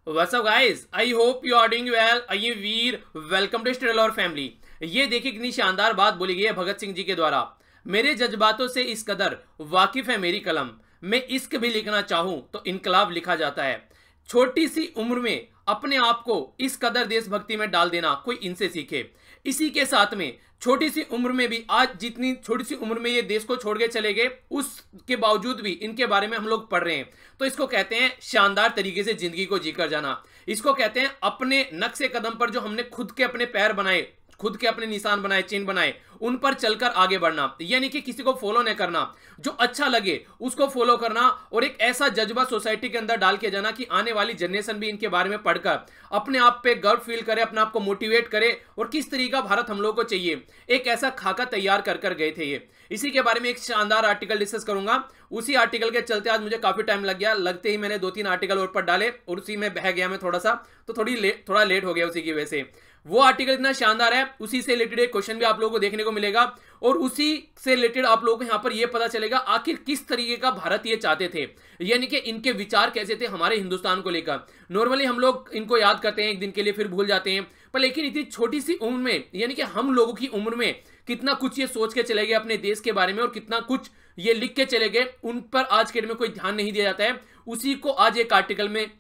What's up guys? I hope you are doing well. आइए वीर, welcome to study और family. ये देखिए कितनी शानदार बात बोली गई है भगत सिंह जी के द्वारा। मेरे जज्बातों से इस कदर वाकिफ है मेरी कलम, मैं इश्क भी लिखना चाहूं तो इनकलाब लिखा जाता है। छोटी सी उम्र में अपने आप को इस कदर देशभक्ति में डाल देना कोई इनसे सीखे। इसी के साथ में छोटी सी उम्र में भी, आज जितनी छोटी सी उम्र में ये देश को छोड़ के चले गए, उसके बावजूद भी इनके बारे में हम लोग पढ़ रहे हैं। तो इसको कहते हैं शानदार तरीके से जिंदगी को जीकर जाना। इसको कहते हैं अपने नक्शे कदम पर जो हमने खुद के अपने पैर बनाए, खुद के अपने निशान बनाए, चिन्ह बनाए, उन पर चलकर आगे बढ़ना। यानी कि किसी को फॉलो नहीं करना, जो अच्छा लगे उसको फॉलो करना, और एक ऐसा जज्बा सोसाइटी के अंदर डाल के जाना कि आने वाली जनरेशन भी इनके बारे में पढ़कर अपने आप पे गर्व फील करे, अपने आप को मोटिवेट करे, और किस तरीके का भारत हम लोग को चाहिए, एक ऐसा खाका तैयार कर कर गए थे ये। इसी के बारे में एक शानदार आर्टिकल डिस्कस करूंगा। उसी आर्टिकल के चलते आज मुझे काफी टाइम लग गया, लगते ही मैंने 2-3 आर्टिकल और पढ़ डाले और उसी में बह गया मैं थोड़ा सा, तो थोड़ा लेट हो गया उसी की वजह से। वो आर्टिकल इतना शानदार है, उसी से रिलेटेड एक क्वेश्चन भी आप लोगों को देखने को मिलेगा, और उसी से रिलेटेड आप लोगों को यहां पर यह पता चलेगा आखिर किस तरीके का भारत ये चाहते थे, यानी कि इनके विचार कैसे थे हमारे हिंदुस्तान को लेकर। नॉर्मली हम लोग इनको याद करते हैं एक दिन के लिए, फिर भूल जाते हैं, पर लेकिन इतनी छोटी सी उम्र में, यानी कि हम लोगों की उम्र में कितना कुछ ये सोच के चले गए अपने देश के बारे में, और कितना कुछ ये लिख के चले गए, उन पर आज के डेट में कोई ध्यान नहीं दिया जाता है। उसी को आज एक आर्टिकल में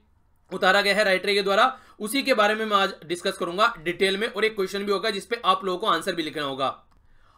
उतारा गया है राइटर के द्वारा। उसी के बारे में मैं आज डिस्कस करूंगा डिटेल में, और एक क्वेश्चन भी होगा जिसपे आप लोगों को आंसर भी लिखना होगा।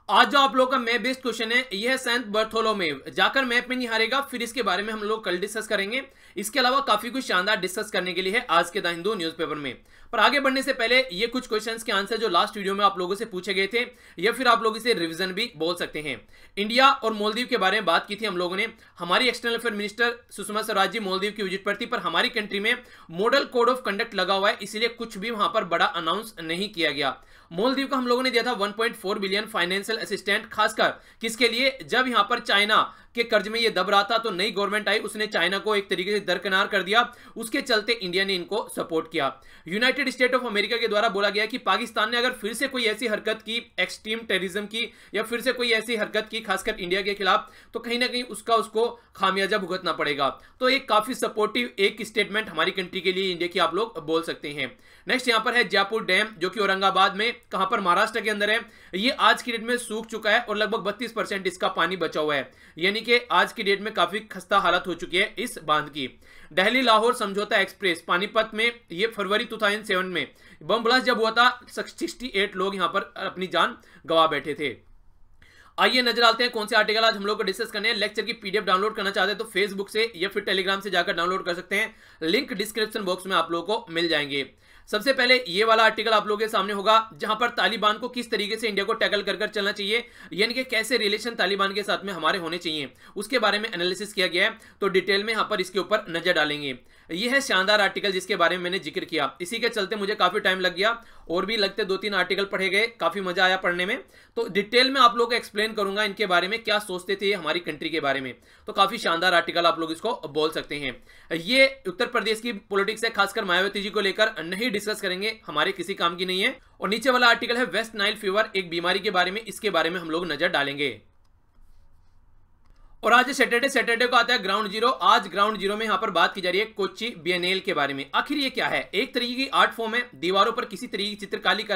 आज जो आप लोगों का मैप बेस्ड क्वेश्चन है, यह है सेंट बर्थोलोमेव। जाकर मैप में नहीं हारेगा, फिर इसके बारे में हम लोग कल डिस्कस करेंगे। इसके अलावा काफी कुछ शानदार डिस्कस करने के लिए है आज के द हिंदू न्यूज़पेपर में। पर आगे बढ़ने से पहले ये कुछ क्वेश्चंस के आंसर जो लास्ट वीडियो में आप लोगों से पूछे गए थे, या फिर आप लोग इसे रिवीजन भी बोल सकते हैं। इंडिया और मालदीव के बारे में बात की थी हम लोगों ने। हमारी external affair minister Sushma Swaraj ji Maldives की विजिट पर थी, पर हमारी कंट्री में मॉडल कोड ऑफ कंडक्ट लगा हुआ है, इसलिए कुछ भी वहां पर बड़ा अनाउंस नहीं किया गया। मालदीव का हम लोगों ने दिया था 1.4 बिलियन फाइनेंशियल असिस्टेंट, खासकर किसके लिए, जब यहां पर चाइना के कर्ज में ये दब रहा था, तो नई गवर्नमेंट आई, उसने चाइना को एक तरीके से दरकिनार कर दिया, उसके चलते इंडिया ने इनको सपोर्ट किया। यूनाइटेड स्टेट ऑफ अमेरिका के द्वारा बोला गया कि पाकिस्तान ने अगर फिर से कोई ऐसी हरकत की, एक्सट्रीम टेररिज्म की, या फिर से कोई ऐसी हरकत की खासकर इंडिया के खिलाफ, तो कहीं ना कहीं उसको खामियाजा भुगतना पड़ेगा। तो एक काफी सपोर्टिव एक स्टेटमेंट हमारी कंट्री के लिए इंडिया की आप लोग बोल सकते हैं। नेक्स्ट यहां पर है जयपुर डैम, जो कि औरंगाबाद में, कहां पर, महाराष्ट्र के अंदर है। ये आज की डेट में सूख चुका है और लगभग 32% इसका पानी बचा हुआ है, यानी कि आज की डेट में काफी खस्ता हालत हो चुकी है इस बांध की। दिल्ली लाहौर समझौता एक्सप्रेस पानीपत में, ये फरवरी 2007 में बम ब्लास्ट जब हुआ था, 68 लोग यहां पर अपनी जान गंवा बैठे थे। आइए नजर डालते हैं कौन से आर्टिकल आज हम लोग को डिस्कस करने हैं। लेक्चर की पीडीएफ डाउनलोड करना चाहते हैं तो फेसबुक से या फिर टेलीग्राम से जाकर डाउनलोड कर सकते हैं, लिंक डिस्क्रिप्शन बॉक्स में आप लोगों को मिल जाएंगे। सबसे पहले ये वाला आर्टिकल आप लोगों के सामने होगा, जहां पर तालिबान को किस तरीके से इंडिया को टैकल कर चलना चाहिए, यानी कि कैसे रिलेशन तालिबान के साथ में हमारे होने चाहिए, उसके बारे में एनालिसिस किया गया है। तो डिटेल में यहां पर इसके ऊपर नजर डालेंगे। यह है शानदार आर्टिकल जिसके बारे में मैंने जिक्र किया। इसी के चलते मुझे काफी टाइम लग गया, और भी लगते 2-3 आर्टिकल पढ़े गए, काफी मजा आया पढ़ने में। तो डिटेल में आप लोग को एक्सप्लेन करूंगा इनके बारे में, क्या सोचते थे हमारी कंट्री के बारे में। तो काफी शानदार आर्टिकल आप लोग इसको बोल सकते हैं। ये उत्तर प्रदेश की पॉलिटिक्स है, खासकर मायावती जी को लेकर नहीं डिस्कस करेंगे, हमारे किसी काम की नहीं है। और नीचे वाला आर्टिकल है वेस्ट नाइल फीवर, एक बीमारी के बारे में, इसके बारे में हम लोग नजर डालेंगे। और आज सैटरडे को आता है ग्राउंड जीरो। आज ग्राउंड जीरो में यहां पर बात की जा रही है कोच्चि बिएनेल के बारे में। आखिर ये क्या है, एक तरीके की आर्ट फॉर्म है, दीवारों पर किसी तरीके की चित्रकारी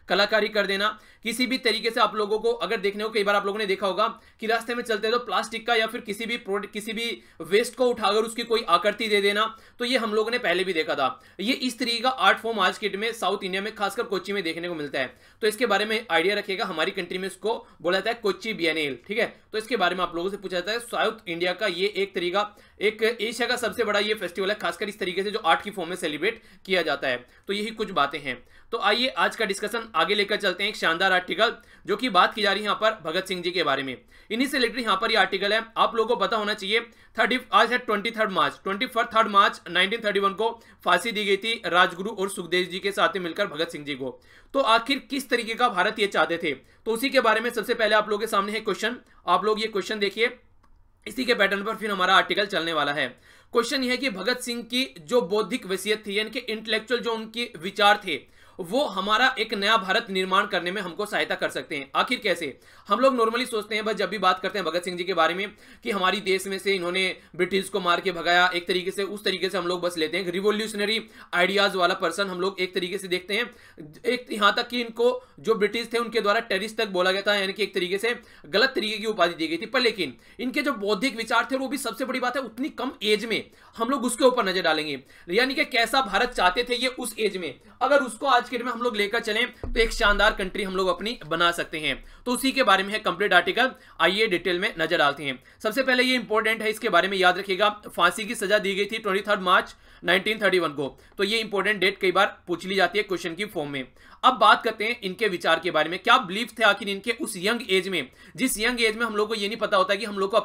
कलाकारी कर देना। किसी भी तरीके से आप लोगों को अगर देखने को, कई बार आप लोगों ने देखा होगा कि रास्ते में चलते तो प्लास्टिक का या फिर किसी भी वेस्ट को उठाकर उसकी कोई आकृति दे देना, तो ये हम लोगों ने पहले भी देखा था। ये इस तरीके का आर्ट फॉर्म आज के डेट में साउथ इंडिया में, खासकर कोच्चि में देखने को मिलता है। तो इसके बारे में आइडिया रखिएगा, हमारी कंट्री में इसको बोला जाता है कोच्चि बिएनेल, ठीक है। तो इसके बारे में आप लोगों से पूछा जाता है। साउथ इंडिया का ये एक तरीका, एक एशिया का सबसे बड़ा ये फेस्टिवल है, खासकर इस तरीके से जो आर्ट की फॉर्म में सेलिब्रेट किया जाता है। तो यही कुछ बातें हैं। तो आइए आज का डिस्कशन आगे लेकर चलते हैं। एक शानदार आर्टिकल जो कि बात की जा रही है यहाँ पर भगत सिंह जी के बारे में, इन्हीं से रिलेटेड यहाँ पर ये आर्टिकल है, आप लोगों को पता होना चाहिए। आज है 23 मार्च 1931 को फांसी दी गई थी राजगुरु और सुखदेव जी के साथ मिलकर भगत सिंह जी को। तो आखिर किस तरीके का भारत ये चाहते थे, तो उसी के बारे में सबसे पहले आप लोगों के सामने है क्वेश्चन। आप लोग ये क्वेश्चन देखिए, इसी के पैटर्न पर फिर हमारा आर्टिकल चलने वाला है। क्वेश्चन यह है कि भगत सिंह की जो बौद्धिक वसीयत थी, यानी कि इंटेलेक्चुअल जो उनके विचार थे, वो हमारा एक नया भारत निर्माण करने में हमको सहायता कर सकते हैं। आखिर कैसे? हम लोग नॉर्मली सोचते हैं बस जब भी बात करते हैं भगत सिंह जी के बारे में कि हमारी देश में से इन्होंने ब्रिटिश को मार के भगाया, एक तरीके से उस तरीके से हम लोग बस लेते हैं। रिवोल्यूशनरी आइडियाज वाला पर्सन हम लोग एक तरीके से देखते हैं। एक यहां तक कि इनको जो ब्रिटिश थे उनके द्वारा टेररिस्ट तक बोला गया था, यानी कि एक तरीके से गलत तरीके की उपाधि दी गई थी। पर लेकिन इनके जो बौद्धिक विचार थे वो भी सबसे बड़ी बात है उतनी कम एज में हम लोग उसके ऊपर नजर डालेंगे, यानी कि कैसा भारत चाहते थे ये उस एज में, अगर उसको आज के डेट में हम लोग लेकर चलें तो एक शानदार कंट्री हम लोग अपनी बना सकते हैं। तो उसी के बारे में है कंप्लीट आर्टिकल, आइए डिटेल में नजर डालते हैं। सबसे पहले ये इंपॉर्टेंट है, इसके बारे में याद रखिएगा, फांसी की सजा दी गई थी 23 मार्च 1931 को। तो ये इंपॉर्टेंट डेट कई बार पूछ ली जाती है क्वेश्चन की फॉर्म में। अब बात करते हैं इनके विचार के बारे में, क्या बिलीफ थे आखिर इनके उस यंग एज में, जिस यंग एज में हम लोग को ये नहीं पता होता कि हम लोग को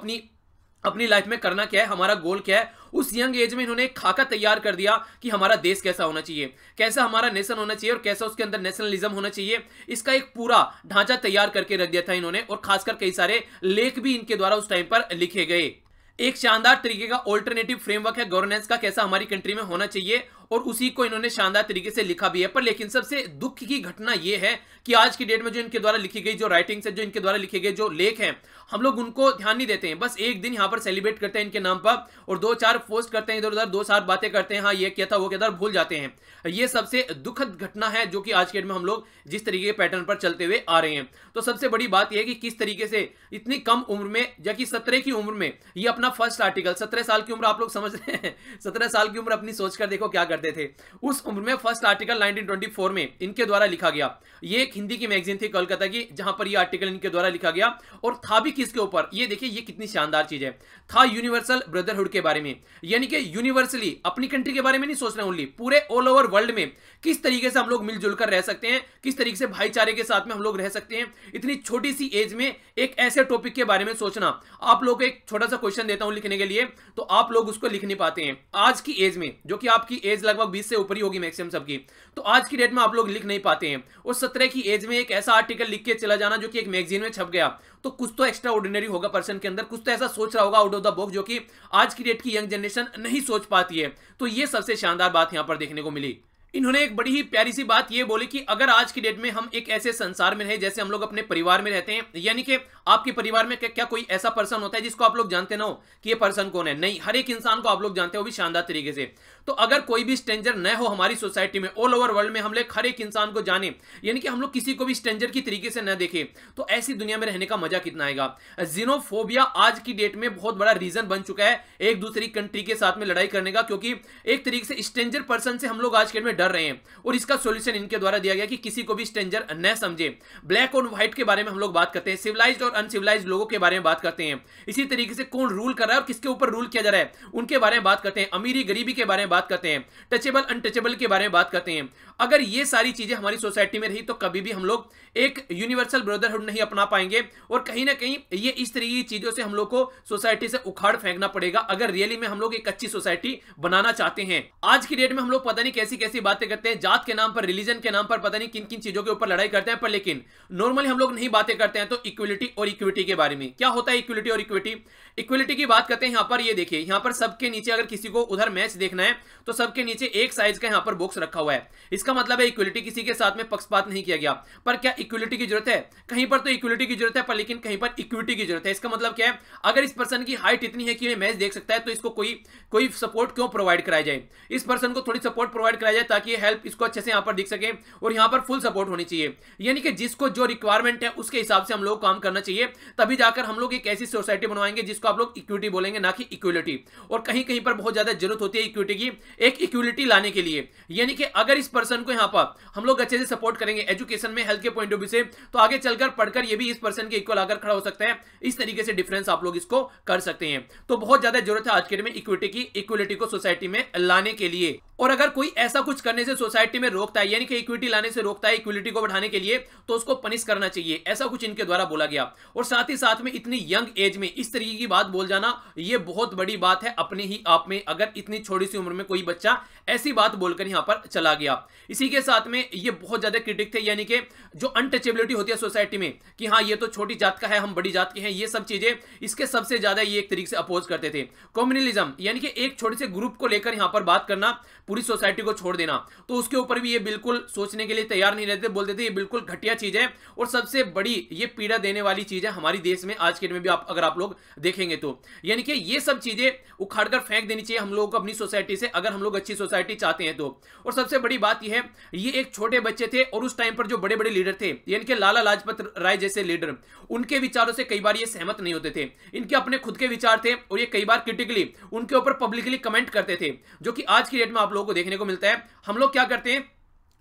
अपनी लाइफ में करना क्या है, हमारा गोल क्या है। उस यंग एज में इन्होंने एक खाका तैयार कर दिया कि हमारा देश कैसा होना चाहिए, कैसा हमारा नेशन होना चाहिए और कैसा उसके अंदर नेशनलिज्म होना चाहिए। इसका एक पूरा ढांचा तैयार करके रख दिया था इन्होंने, और खासकर कई सारे लेख भी इनके द्वारा उस टाइम पर लिखे गए। एक शानदार तरीके का ऑल्टरनेटिव फ्रेमवर्क है गवर्नेंस का, कैसा हमारी कंट्री में होना चाहिए, और उसी को इन्होंने शानदार तरीके से लिखा भी है। पर लेकिन सबसे दुख की घटना यह है कि आज की डेट में जो इनके द्वारा लिखी गई जो राइटिंग्स है, जो इनके द्वारा लिखे गए जो लेख हैं, हम लोग उनको ध्यान नहीं देते हैं। बस एक दिन यहां पर सेलिब्रेट करते हैं इनके नाम पर और 2-4 पोस्ट करते हैं इधर उधर, 2-4 बातें करते हैं, हाँ ये क्या था वो क्या था, भूल जाते हैं। ये सबसे दुखद घटना है जो कि आज के डेट में हम लोग जिस तरीके के पैटर्न पर चलते हुए आ रहे हैं। तो सबसे बड़ी बात यह है कि किस तरीके से इतनी कम उम्र में, जबकि 17 की उम्र में ये अपना फर्स्ट आर्टिकल, 17 साल की उम्र आप लोग समझ रहे हैं, 17 साल की उम्र अपनी सोचकर देखो क्या करते थे। उस उम्र में फर्स्ट आर्टिकल 1924 में इनके द्वारा लिखा गया। ये एक हिंदी की मैगजीन थी कोलकाता की, जहां पर ये आर्टिकल इनके द्वारा लिखा गया, और था भी किसके ऊपर, ये देखिए ये कितनी शानदार चीज है, था यूनिवर्सल ब्रदरहुड के बारे में। यानी कि यूनिवर्सली अपनी कंट्री के बारे में नहीं सोच रहे ओनली, पूरे ऑल ओवर वर्ल्ड में किस तरीके से हम लोग मिलजुल कर रह सकते हैं, किस तरीके से भाईचारे के साथ में हम लोग रह सकते हैं। इतनी छोटी सी एज में एक ऐसे टॉपिक के बारे में सोचना, आप लोग को एक छोटा सा क्वेश्चन देता हूं लिखने के लिए, तो आप लोग उसको लिख नहीं पाते हैं आज की एज में, जो कि आपकी एज लगभग 20 से ऊपर ही होगी मैक्सिमम सबकी, तो आज की डेट में आप लोग लिख नहीं पाते हैं। और 17 की एज में एक ऐसा आर्टिकल लिख के चला जाना जो कि एक मैगजीन में छप गया, तो कुछ तो एक्स्ट्रा ऑर्डिनरी होगा पर्सन के अंदर, कुछ तो ऐसा सोच रहा होगा आउट ऑफ द बॉक्स जो कि आज की डेट की यंग जनरेशन नहीं सोच पाती है। तो ये सबसे शानदार बात यहां पर देखने को मिली। इन्होंने एक बड़ी ही प्यारी सी बात ये बोली कि अगर आज की डेट में हम एक ऐसे संसार में रहे जैसे हम लोग अपने परिवार में रहते हैं, यानी कि आपके परिवार में क्या कोई ऐसा पर्सन होता है जिसको आप लोग जानते ना हो कि ये पर्सन कौन है? नहीं, हर एक इंसान को आप लोग जानते हो, भी शानदार तरीके से। तो अगर कोई भी स्ट्रेंजर न हो हमारी सोसाइटी में, ऑल ओवर वर्ल्ड में हम लोग हर एक इंसान को जाने, यानी कि हम लोग किसी को भी स्ट्रेंजर की तरीके से न देखें, तो ऐसी दुनिया में रहने का मजा कितना आएगा। जीनोफोबिया आज की डेट में बहुत बड़ा रीजन बन चुका है एक दूसरी कंट्री के साथ में लड़ाई करने का, क्योंकि एक तरीके से स्ट्रेंजर पर्सन से हम लोग आज के डेट में डर रहे हैं, और इसका सॉल्यूशन इनके द्वारा दिया गया कि किसी को भी स्ट्रेंजर न समझे। ब्लैक और व्हाइट के बारे में हम लोग बात करते हैं, सिविलाइज्ड और अनसिविलाइज्ड लोगों के बारे में बात करते हैं, इसी तरीके से कौन रूल कर रहा है और किसके ऊपर रूल किया जा रहा है उनके बारे में बात करते हैं, अमीरी गरीबी के बारे में बात करते हैं, टचेबल अनटचेबल के बारे में बात करते हैं। अगर ये सारी चीजें हमारी सोसाइटी में रही तो कभी भी हम लोग एक यूनिवर्सल ब्रदरहुड नहीं अपना पाएंगे, और कहीं ना कहीं ये इस तरीके की चीजों से हम लोग को सोसाइटी से उखाड़ फेंकना पड़ेगा अगर रियली में हम लोग एक अच्छी सोसाइटी बनाना चाहते हैं। आज की डेट में हम लोग पता नहीं कैसी कैसी बातें करते हैं, जात के नाम पर, रिलीजन के नाम पर, पता नहीं किन किन चीजों के ऊपर लड़ाई करते हैं, पर लेकिन नॉर्मली हम लोग नहीं बातें करते हैं तो इक्वलिटी और इक्विटी के बारे में। क्या होता है इक्विलिटी और इक्विटी? इक्विलिटी की बात करते हैं यहां पर, ये देखिए यहां पर सबके नीचे अगर किसी को उधर मैच देखना है तो सबके नीचे एक साइज का यहां पर बॉक्स रखा हुआ है, इसका मतलब है इक्विलिटी, किसी के साथ में पक्षपात नहीं किया गया। पर क्या इक्विलिटी की जरूरत है? कहीं पर तो इक्विलिटी की जरूरत है, पर लेकिन कहीं पर इक्विटी की जरूरत है। इसका मतलब क्या है? अगर इस पर्सन की हाइट इतनी है कि ये मैच देख सकता है तो इसको कोई सपोर्ट क्यों प्रोवाइड कराया जाए, इस पर्सन को थोड़ी सपोर्ट प्रोवाइड कराया जाए ताकि ये हेल्प इसको अच्छे से यहां पर दिख सके, और यहां पर फुल सपोर्ट होनी चाहिए। यानी कि जिसको जो रिक्वायरमेंट है उसके हिसाब से हम लोग काम करना चाहिए, तभी जाकर हम लोग एक ऐसी सोसाइटी बनवाएंगे जिसको आप लोग इक्विटी बोलेंगे, ना कि इक्विलिटी। और कहीं कहीं पर बहुत ज्यादा जरूरत होती है इक्विटी की, एक इक्विलिटी लाने के लिए। यानी कि अगर इस पर्सन को यहां पर हम लोग अच्छे से सपोर्ट करेंगे एजुकेशन में, हेल्थ के पॉइंट ऑफ व्यू से, तो आगे चलकर पढ़कर ये भी इस पर्सन के इक्वल आकर खड़ा हो सकता है। इस तरीके से डिफरेंस आप लोग इसको कर सकते हैं। तो बहुत ज्यादा जरूरत है आज के दिन में इक्विटी की, इक्विलिटी को सोसाइटी में लाने के लिए। और अगर कोई ऐसा कुछ करने से सोसाइटी में रोकता है, यानी कि इक्विटी लाने से रोकता है, इक्विलिटी को बढ़ाने के लिए, तो उसको पनिश करना चाहिए, ऐसा कुछ इनके द्वारा बोला गया। और साथ ही साथ में इतनी यंग एज में इस तरीके की बात बोल जाना, ये बहुत बड़ी बात है अपने ही आप में, अगर इतनी छोटी सी उम्र में कोई बच्चा ऐसी बात बोलकर यहां पर चला गया। इसी के साथ में ये बहुत ज्यादा क्रिटिक थे, यानी कि जो अनटचेबिलिटी होती है सोसाइटी में कि हाँ ये तो छोटी जात का है, हम बड़ी जात के हैं, ये सब चीजें इसके सबसे ज्यादा ये एक तरीके से अपोज करते थे। कम्युनलिज्म, यानी कि एक छोटे से ग्रुप को लेकर यहां पर बात करना, पूरी सोसाइटी को छोड़ देना, तो उसके ऊपर भी ये बिल्कुल सोचने के लिए तैयार नहीं रहते, बोलते थे ये बिल्कुल घटिया चीज है और सबसे बड़ी ये पीड़ा देने वाली चीज है हमारी देश में आज के दिन में भी। अगर आप लोग देखेंगे तो यानी कि ये सब चीजें उखाड़कर फेंक देनी चाहिए हम लोगों को अपनी सोसाइटी से, अगर हम लोग अच्छी सोसाइटी चाहते हैं तो। और सबसे बड़ी बात यह है, ये एक छोटे बच्चे थे और उस टाइम पर जो बड़े बड़े लीडर थे यानी कि लाला लाजपत राय जैसे लीडर, उनके विचारों से कई बार ये सहमत नहीं होते थे। इनके अपने खुद के विचार थे और ये कई बार क्रिटिकली उनके ऊपर पब्लिकली कमेंट करते थे, जो कि आज की डेट में आप लोगों को देखने को मिलता है। हम लोग क्या करते हैं,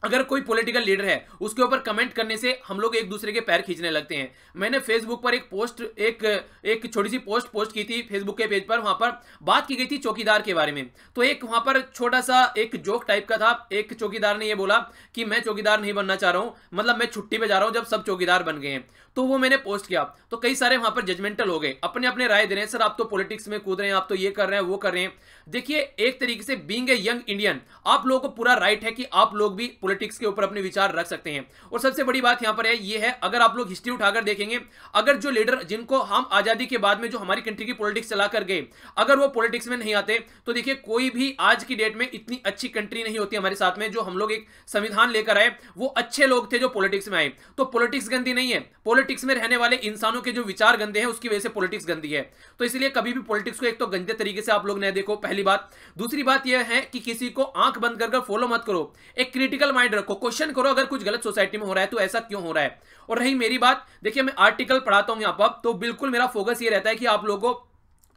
अगर कोई पॉलिटिकल लीडर है उसके ऊपर कमेंट करने से हम लोग एक दूसरे के पैर खींचने लगते हैं। मैंने फेसबुक पर एक छोटी सी पोस्ट की थी फेसबुक के पेज पर, वहां पर बात की गई थी चौकीदार के बारे में। तो एक वहां पर छोटा सा एक जोक टाइप का था, एक चौकीदार ने ये बोला कि मैं चौकीदार नहीं बनना चाह रहा हूं, मतलब मैं छुट्टी पे जा रहा हूं जब सब चौकीदार बन गए हैं। तो वो मैंने पोस्ट किया तो कई सारे वहां पर जजमेंटल हो गए, अपने अपने राय दे रहे हैं, सर आप तो पॉलिटिक्स में कूद रहे हैं, आप तो ये कर रहे हैं वो कर रहे हैं। देखिए एक तरीके से बीइंग ए यंग इंडियन आप लोगों को पूरा राइट है कि आप लोग भी पॉलिटिक्स के ऊपर अपने विचार रख सकते हैं। और सबसे बड़ी बात यहां पर है ये है, अगर आप लोग हिस्ट्री उठाकर देखेंगे, अगर जो लीडर जिनको हम आजादी के बाद में जो हमारी कंट्री की पॉलिटिक्स चला कर गए, अगर वो पॉलिटिक्स में नहीं आते तो देखिए कोई भी आज की डेट में इतनी अच्छी कंट्री नहीं होती हमारे साथ में। जो हम लोग एक संविधान लेकर आए वो अच्छे लोग थे जो पॉलिटिक्स में आए। तो पॉलिटिक्स गंदी नहीं है, पॉलिटिक्स में रहने वाले इंसानों के जो विचार गंदे हैं उसकी वजह से पॉलिटिक्स गंदी है। तो इसलिए कभी भी पॉलिटिक्स को एक तो गंदे तरीके से आप लोग न देखो, पहली बात। दूसरी बात यह है कि किसी को आंख बंद कर फॉलो मत करो, एक क्रिटिकल माइंड रखो, क्वेश्चन करो अगर कुछ गलत सोसाइटी में हो रहा है तो ऐसा क्यों हो रहा है। और रही मेरी बात, देखिए मैं आर्टिकल पढ़ाता हूं यहां पर, तो बिल्कुल मेरा फोकस ये रहता है कि आप लोगों को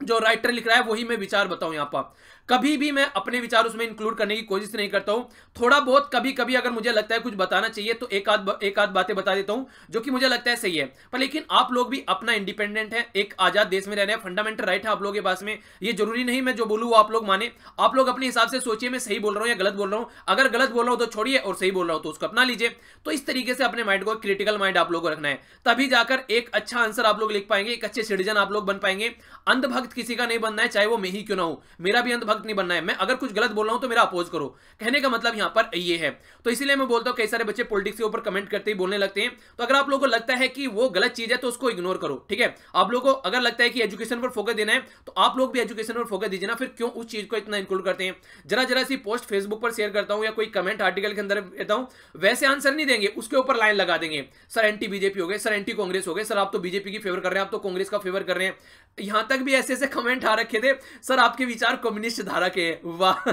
जो राइटर लिख रहा है वही मैं विचार बताऊं यहां पर। कभी भी मैं अपने विचार उसमें इंक्लूड करने की कोशिश नहीं करता हूं। थोड़ा बहुत कभी कभी अगर मुझे लगता है कुछ बताना चाहिए तो एक आध बातें बता देता हूं जो कि मुझे लगता है सही है। पर लेकिन आप लोग भी अपना इंडिपेंडेंट है, एक आजाद देश में रह रहे हैं, फंडामेंटल राइट है आप लोगों के पास में। ये जरूरी नहीं मैं जो बोलूं वो आप लोग माने, आप लोग अपने हिसाब से सोचिए मैं सही बोल रहा हूं या गलत बोल रहा हूं। अगर गलत बोल रहा हूं तो छोड़िए और सही बोल रहा हूं तो उसको अपना लीजिए। तो इस तरीके से अपने माइंड को, क्रिटिकल माइंड आप लोगों को रखना है, तभी जाकर एक अच्छा आंसर आप लोग लिख पाएंगे, एक अच्छे सिटीजन आप लोग बन पाएंगे। अंधभक्त किसी का नहीं बनना है, चाहे वो मैं ही क्यों ना हूं, मेरा भी अंधभक्त नहीं बनना है। मैं अगर कुछ गलत बोल रहा हूं तो मेरा अपोज करो, कहने का मतलब यहां पर ये है। तो इसीलिए मैं बोलता हूं कई सारे बच्चे पॉलिटिक्स के ऊपर कमेंट करते ही बोलने लगते हैं। तो अगर आप लोगों को लगता है कि वो गलत चीज है तो उसको इग्नोर करो, ठीक है। आप लोगों को अगर लगता है कि एजुकेशन पर फोकस देना है तो आप लोग भी एजुकेशन पर फोकस दीजिए ना, फिर क्यों उस चीज को इतना इंक्लूड करते हैं। जरा सी पोस्ट फेसबुक पर शेयर करता हूं या कोई कमेंट आर्टिकल के अंदर देता हूं, वैसे आंसर नहीं देंगे, उसके ऊपर लाइन लगा देंगे, सर एंटी बीजेपी हो गए, सर एंटी कांग्रेस हो गए, सर आप तो बीजेपी की फेवर कर रहे हैं, आप तो कांग्रेस का फेवर कर रहे हैं। यहां तक भी ऐसे ऐसे कमेंट आ रखे थे, सर आपके विचार कम्युनिस्ट धारा के हैं। वाह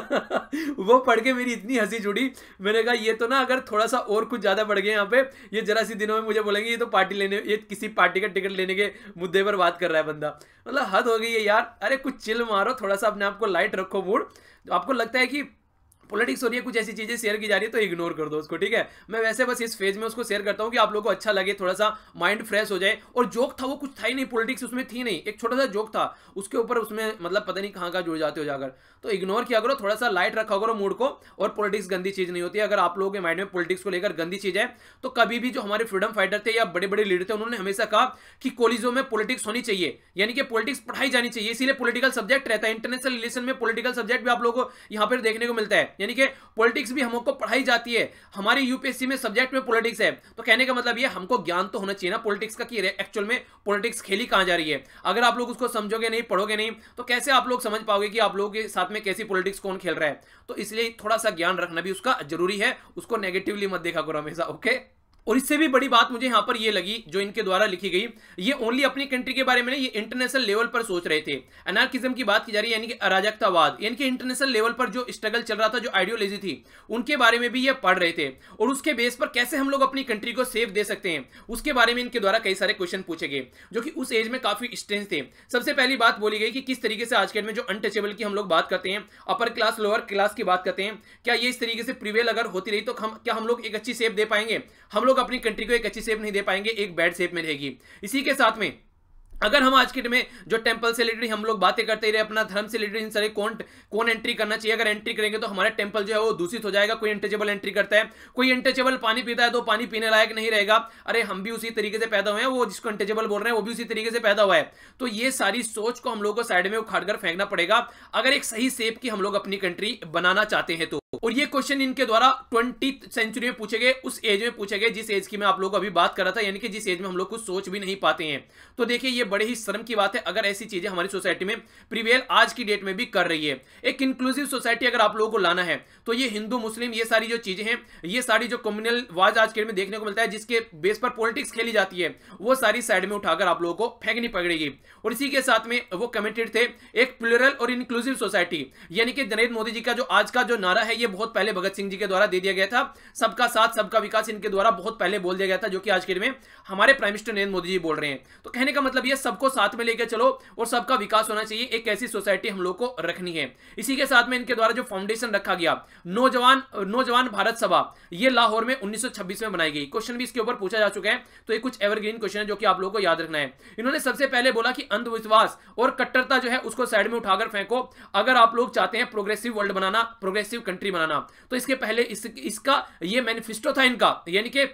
वो पढ़ के मेरी इतनी हंसी छुड़ी, मैंने कहा ये तो ना अगर थोड़ा सा और कुछ ज्यादा बढ़ गए यहाँ पे, ये जरा सी दिनों में मुझे बोलेंगे ये तो पार्टी लेने, ये किसी पार्टी का टिकट लेने के मुद्दे पर बात कर रहा है बंदा। मतलब हद हो गई है यार। अरे कुछ चिल मारो, थोड़ा सा अपने आप को लाइट रखो मूड। आपको लगता है कि पॉलिटिक्स हो रही है, कुछ ऐसी चीजें शेयर की जा रही है तो इग्नोर कर दो उसको, ठीक है। मैं वैसे बस इस फेज में उसको शेयर करता हूं कि आप लोगों को अच्छा लगे, थोड़ा सा माइंड फ्रेश हो जाए। और जोक था वो कुछ था ही नहीं, पॉलिटिक्स उसमें थी नहीं, एक छोटा सा जोक था उसके ऊपर, उसमें मतलब पता नहीं कहां जुड़ जाते हो जाकर। तो इग्नोर किया करो, थोड़ा सा लाइट रखा करो मूड को। और पॉलिटिक्स गंदी चीज नहीं होती। अगर आप लोगों के माइंड में पॉलिटिक्स को लेकर गंदी चीज है तो कभी भी जो हमारे फ्रीडम फाइटर थे या बड़े बड़े लीडर थे उन्होंने हमेशा कहा कि कॉलेजों में पॉलिटिक्स होनी चाहिए, यानी कि पॉलिटिक्स पढ़ाई जानी चाहिए, इसीलिए पॉलिटिकल सब्जेक्ट रहता है। इंटरनेशनल रिलेशन में पॉलिटिकल सब्जेक्ट भी आप लोगों को यहां पर देखने को मिलता है, यानी कि पॉलिटिक्स भी हमको पढ़ाई जाती है। हमारी यूपीएससी में सब्जेक्ट में पॉलिटिक्स है, तो कहने का मतलब ये हमको ज्ञान तो होना चाहिए ना पॉलिटिक्स का कि एक्चुअल में पॉलिटिक्स खेली कहां जा रही है। अगर आप लोग उसको समझोगे नहीं, पढ़ोगे नहीं, तो कैसे आप लोग समझ पाओगे कि आप लोगों के साथ में कैसी पॉलिटिक्स कौन खेल रहा है। तो इसलिए थोड़ा सा ज्ञान रखना भी उसका जरूरी है, उसको नेगेटिवली मत देखा करो हमेशा, ओके। और इससे भी बड़ी बात मुझे यहां पर ये लगी जो इनके द्वारा लिखी गई, ये ओनली अपनी कंट्री के बारे में नहीं, ये इंटरनेशनल लेवल पर सोच रहे थे। एनार्किज्म की बात की जा रही है, यानी कि अराजकतावाद, यानी कि इंटरनेशनल लेवल पर जो स्ट्रगल चल रहा था, जो आइडियोलॉजी थी, उनके बारे में भी ये पढ़ रहे थे। और उसके बेस पर कैसे हम लोग अपनी कंट्री को सेफ दे सकते हैं उसके बारे में इनके द्वारा कई सारे क्वेश्चन पूछे गए, जो कि उस एज में काफी स्ट्रेंज थे। सबसे पहली बात बोली गई कि किस तरीके से आज के में जो अनटचेबल की हम लोग बात करते हैं, अपर क्लास लोअर क्लास की बात करते हैं, क्या ये इस तरीके से प्रिवेल अगर होती रही तो क्या हम लोग एक अच्छी सेफ दे पाएंगे? हम लोग अपनी कंट्री को एक अच्छी सेफ नहीं दे पाएंगे, एक बैड सेफ में रहेगी। इसी के साथ में अगर हम आज के में जो टेंपल से रिलेटेड हम लोग बातें करते ही रहे, अपना धर्म से रिलेटेड इन सारे कौन एंट्री करना चाहिए, अगर एंट्री करेंगे तो हमारा टेंपल जो है वो दूषित हो जाएगा। कोई अनटचेबल एंट्री करता है, कोई अनटचेबल पानी पीता है तो पानी पीने लायक नहीं रहेगा। अरे हम भी उसी तरीके से पैदा हुए हैं, वो जिसको अनटचेबल बोल रहे हैं वो भी उसी तरीके से पैदा हुआ है। तो ये सारी सोच को हम लोग को साइड में उखाड़ कर फेंकना पड़ेगा अगर एक सही सेफ की हम लोग अपनी कंट्री बनाना चाहते हैं तो। और ये क्वेश्चन इनके द्वारा 20th सेंचुरी में पूछे गए, उस एज में पूछे गए जिस एज की मैं आप लोगों को अभी बात कर रहा था, यानी कि जिस एज में हम लोग कुछ सोच भी नहीं पाते हैं। तो देखिए ये बड़े ही शर्म की बात है अगर ऐसी चीजें हमारी सोसाइटी में प्रिवेल आज की डेट में भी कर रही है। एक इंक्लूसिव सोसाइटी अगर आप लोगों को लाना है तो ये हिंदू मुस्लिम ये सारी जो चीजें हैं, ये सारी जो कम्युनल वाज आज के डेट में देखने को मिलता है जिसके बेस पर पॉलिटिक्स खेली जाती है, वो सारी साइड में उठाकर आप लोगों को फेंकनी पड़ेगी। और इसी के साथ में वो कमिटेड थे एक प्लूरल और इंक्लूसिव सोसाइटी, यानी कि नरेंद्र मोदी जी का जो आज का जो नारा है ये बहुत पहले भगत सिंह जी के द्वारा दे दिया गया था। सबका साथ सबका विकास इनके द्वारा बहुत पहले बोल दिया गया था, जो कि आज के दिन में हमारे प्राइम मिनिस्टर नरेंद्र मोदी जी बोल रहे हैं। तो कहने का मतलब ये सबको साथ में लेकर चलो और सबका विकास होना चाहिए, एक ऐसी सोसाइटी हम लोग को रखनी है। इसी के साथ में इनके द्वारा जो फाउंडेशन रखा गया नौजवान भारत सभा, ये लाहौर में 1926 में बनाई गई। क्वेश्चन भी इसके ऊपर पूछा जा चुका है, तो ये कुछ एवरग्रीन क्वेश्चन है जो कि आप लोगों को याद रखना है। इन्होंने सबसे पहले बोला कि अंधविश्वास और कट्टरता जो है उसको साइड में उठाकर फेंको, अगर आप लोग चाहते हैं प्रोग्रेसिव वर्ल्ड बनाना, प्रोग्रेसिव कंट्री बनाना। तो इसके पहले इसका ये मैनिफेस्टो था इनका, यानी कि